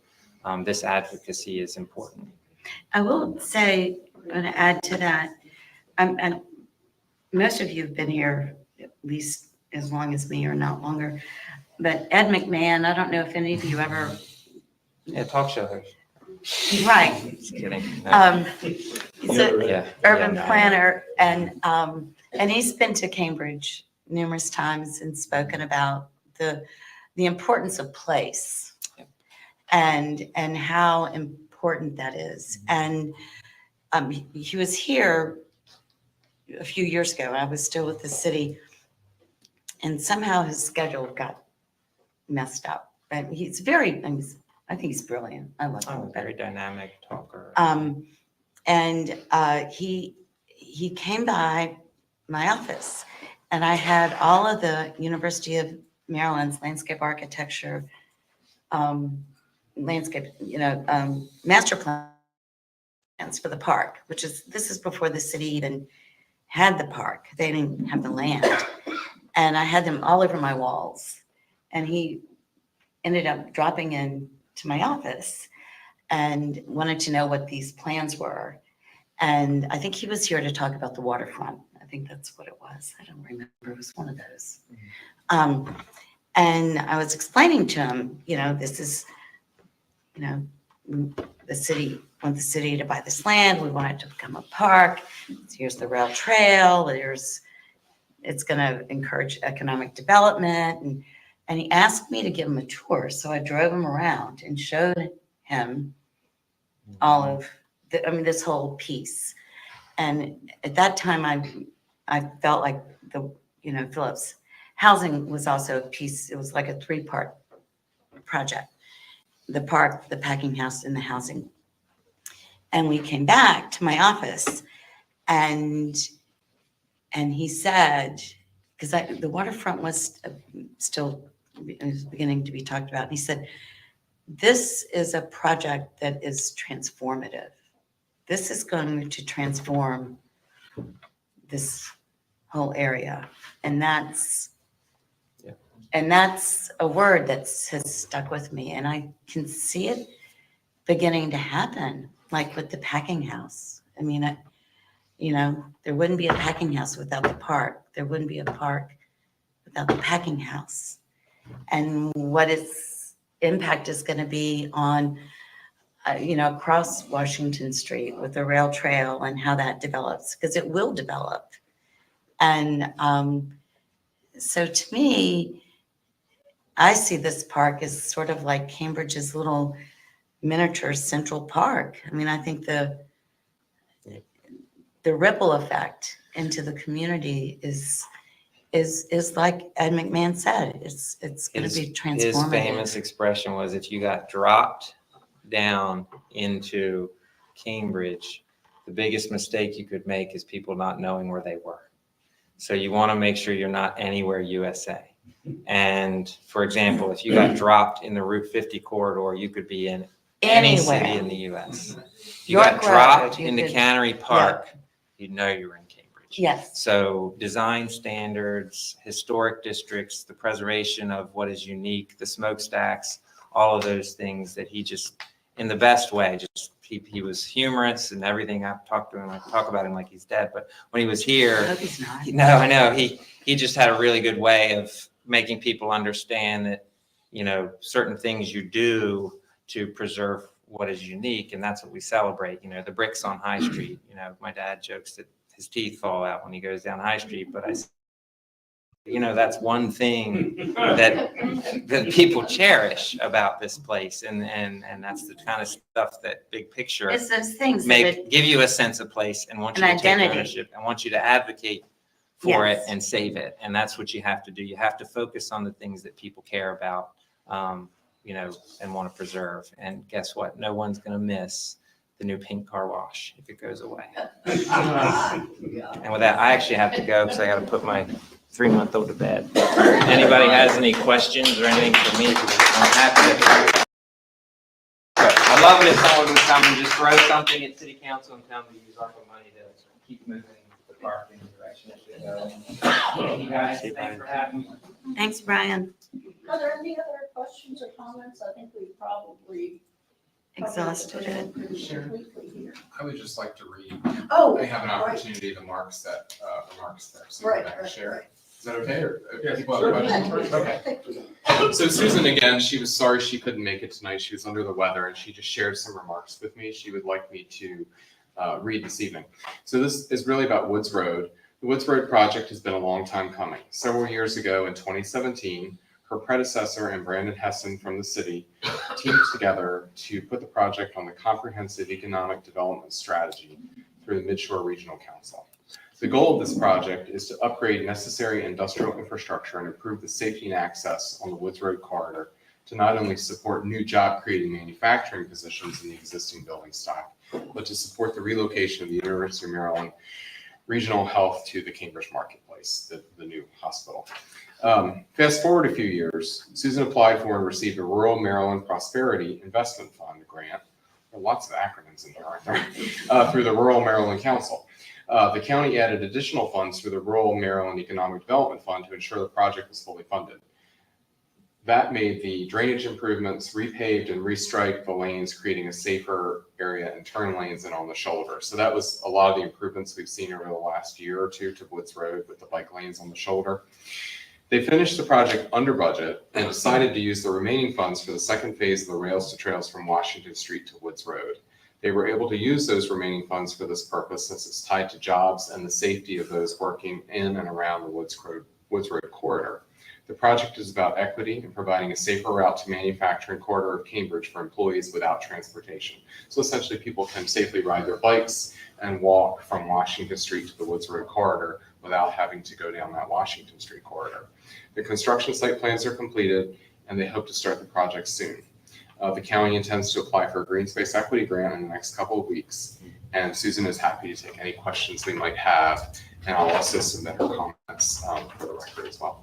Speaker 3: this advocacy is important.
Speaker 1: I will say, I'm going to add to that, and most of you have been here at least as long as me, or not longer, but Ed McMahon, I don't know if any of you ever.
Speaker 3: Yeah, talk show host.
Speaker 1: Right.
Speaker 3: Just kidding. No.
Speaker 1: He's an urban planner, and he's been to Cambridge numerous times and spoken about the importance of place, and how important that is. And he was here a few years ago. I was still with the city, and somehow his schedule got messed up. And he's I think he's brilliant. I love him.
Speaker 3: Very dynamic talker.
Speaker 1: And he came by my office, and I had all of the University of Maryland's landscape architecture, master plans for the park, this is before the city even had the park. They didn't have the land. And I had them all over my walls. And he ended up dropping in to my office and wanted to know what these plans were. And I think he was here to talk about the waterfront. I think that's what it was. I don't remember. It was one of those. And I was explaining to him, this is, the city, want the city to buy this land. We want it to become a park. Here's the rail trail. It's going to encourage economic development. And he asked me to give him a tour. So I drove him around and showed him all of this whole piece. And at that time, I felt like Phillips Housing was also a piece. It was like a 3-part project: the park, the packing house, and the housing. And we came back to my office, and he said, because the waterfront was still beginning to be talked about. And he said, this is a project that is transformative. This is going to transform this whole area. And that's And that's a word has stuck with me, and I can see it beginning to happen, like with the packing house. I mean, there wouldn't be a packing house without the park. There wouldn't be a park without the packing house. And what its impact is going to be on, across Washington Street with the rail trail and how that develops, because it will develop. And so to me, I see this park as sort of like Cambridge's little miniature Central Park. I mean, I think the ripple effect into the community is like Ed McMahon said, it's going to be
Speaker 3: His
Speaker 1: transformative.
Speaker 3: famous expression was, if you got dropped down into Cambridge, the biggest mistake you could make is people not knowing where they were. So you want to make sure you're not anywhere USA. And for example, if you got dropped in the Route 50 corridor, you could be in any
Speaker 1: Anywhere.
Speaker 3: city in the US. If you
Speaker 1: York
Speaker 3: got
Speaker 1: Road,
Speaker 3: dropped
Speaker 1: you
Speaker 3: into
Speaker 1: could-
Speaker 3: Cannery Park, you'd know you were in Cambridge.
Speaker 1: Yes.
Speaker 3: So design standards, historic districts, the preservation of what is unique, the smokestacks, all of those things that he just, in the best way, he was humorous and everything. I've talked to him, I talk about him like he's dead, but when he was
Speaker 1: I
Speaker 3: here,
Speaker 1: hope he's not.
Speaker 3: no, I know, he just had a really good way of making people understand that, certain things you do to preserve what is unique, and that's what we celebrate. The bricks on High Street. My dad jokes that his teeth fall out when he goes down High Street, but that's one thing that people cherish about this place, and that's the kind of stuff that big picture
Speaker 1: It's those things that
Speaker 3: give you a sense of place and want you
Speaker 1: An
Speaker 3: to take
Speaker 1: identity.
Speaker 3: ownership and want you to advocate for
Speaker 1: Yes.
Speaker 3: it and save it. And that's what you have to do. You have to focus on the things that people care about, and want to preserve. And guess what? No one's going to miss the new pink car wash if it goes away. And with that, I actually have to go because I got to put my 3-month-old to bed. Anybody has any questions or anything for me, I'm happy to. But I love it if someone would come and just throw something at city council and tell them to use ARPA money to keep moving the park in the direction it should go. Thank you guys, thanks for having me.
Speaker 1: Thanks, Brian.
Speaker 5: Are there any other questions or comments? I think we probably
Speaker 1: Exhausted it.
Speaker 5: pretty completely here.
Speaker 2: I would just like to read,
Speaker 5: Oh,
Speaker 2: I have an
Speaker 5: right.
Speaker 2: opportunity to remarks there, so
Speaker 5: Right,
Speaker 2: I can
Speaker 5: right,
Speaker 2: share.
Speaker 5: right.
Speaker 2: Is that okay, or
Speaker 9: Yes,
Speaker 2: people have
Speaker 9: sure.
Speaker 2: questions? Okay. So Susan, again, she was sorry she couldn't make it tonight. She was under the weather, and she just shared some remarks with me she would like me to read this evening. So this is really about Woods Road. The Woods Road project has been a long time coming. Several years ago in 2017, her predecessor and Brandon Hessen from the city teamed together to put the project on the Comprehensive Economic Development Strategy through the Midshore Regional Council. The goal of this project is to upgrade necessary industrial infrastructure and improve the safety and access on the Woods Road corridor to not only support new job-creating manufacturing positions in the existing building stock, but to support the relocation of the University of Maryland Regional Health to the Cambridge Marketplace, the new hospital. Fast forward a few years, Susan applied for and received a Rural Maryland Prosperity Investment Fund grant. There are lots of acronyms in there, aren't there? Through the Rural Maryland Council. The county added additional funds through the Rural Maryland Economic Development Fund to ensure the project was fully funded. That made the drainage improvements, repaved and restriped the lanes, creating a safer area and turn lanes and on the shoulder. So that was a lot of the improvements we've seen over the last year or two to Woods Road with the bike lanes on the shoulder. They finished the project under budget and decided to use the remaining funds for the second phase of the Rails to Trails from Washington Street to Woods Road. They were able to use those remaining funds for this purpose since it's tied to jobs and the safety of those working in and around the Woods Road corridor. The project is about equity and providing a safer route to manufacturing corridor of Cambridge for employees without transportation. So essentially people can safely ride their bikes and walk from Washington Street to the Woods Road corridor without having to go down that Washington Street corridor. The construction site plans are completed and they hope to start the project soon. The county intends to apply for a green space equity grant in the next couple of weeks. And Susan is happy to take any questions we might have. And I'll also submit her comments for the record as well.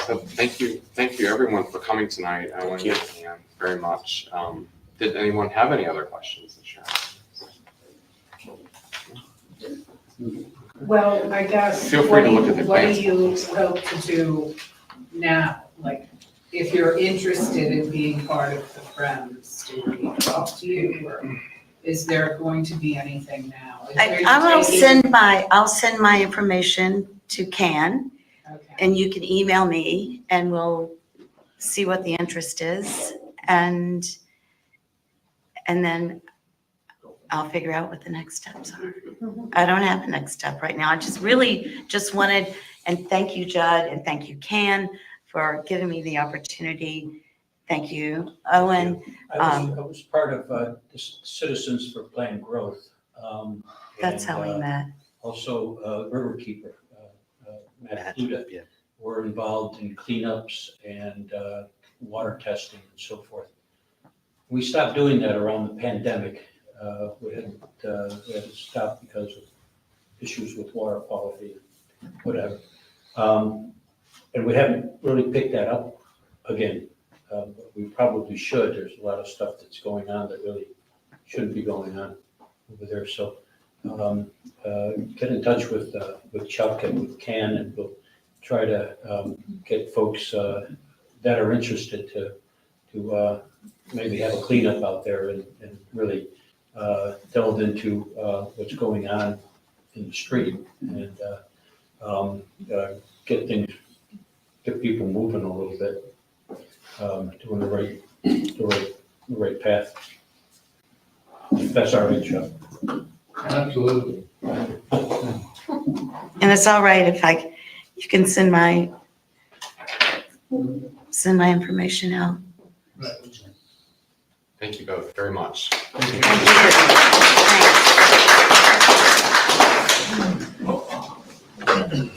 Speaker 2: So thank you everyone for coming tonight. I want to thank Ann very much. Did anyone have any other questions to share?
Speaker 7: Well, I guess,
Speaker 2: Feel free
Speaker 7: what
Speaker 2: to
Speaker 7: do
Speaker 2: look at the
Speaker 7: you, what
Speaker 2: plans.
Speaker 7: do you hope to do now? Like, if you're interested in being part of the Friends, do we talk to you, or is there going to be anything now? Is there
Speaker 1: I will
Speaker 7: taking-
Speaker 1: I'll send my information to Can,
Speaker 7: Okay.
Speaker 1: and you can email me, and we'll see what the interest is, and then I'll figure out what the next steps are. I don't have the next step right now. I just really just wanted, and thank you, Judd, and thank you, Can, for giving me the opportunity. Thank you, Owen.
Speaker 11: I was part of the Citizens for Planned Growth.
Speaker 1: That's
Speaker 11: and,
Speaker 1: how we met.
Speaker 11: Also, Riverkeeper, Matt Pluta,
Speaker 4: Yeah.
Speaker 11: were involved in cleanups and water testing and so forth. We stopped doing that around the pandemic. We had to stop because of issues with water quality, whatever. And we haven't really picked that up again. But we probably should. There's a lot of stuff that's going on that really shouldn't be going on over there. So get in touch with Chuck and with Can, and we'll try to get folks that are interested to maybe have a cleanup out there and really delve into what's going on in the street and get people moving a little bit, doing the right path. That's our Chuck.
Speaker 8: Absolutely.
Speaker 1: And it's all right if you can send my information out.
Speaker 2: Thank you both very much.
Speaker 1: Thank you. Thanks.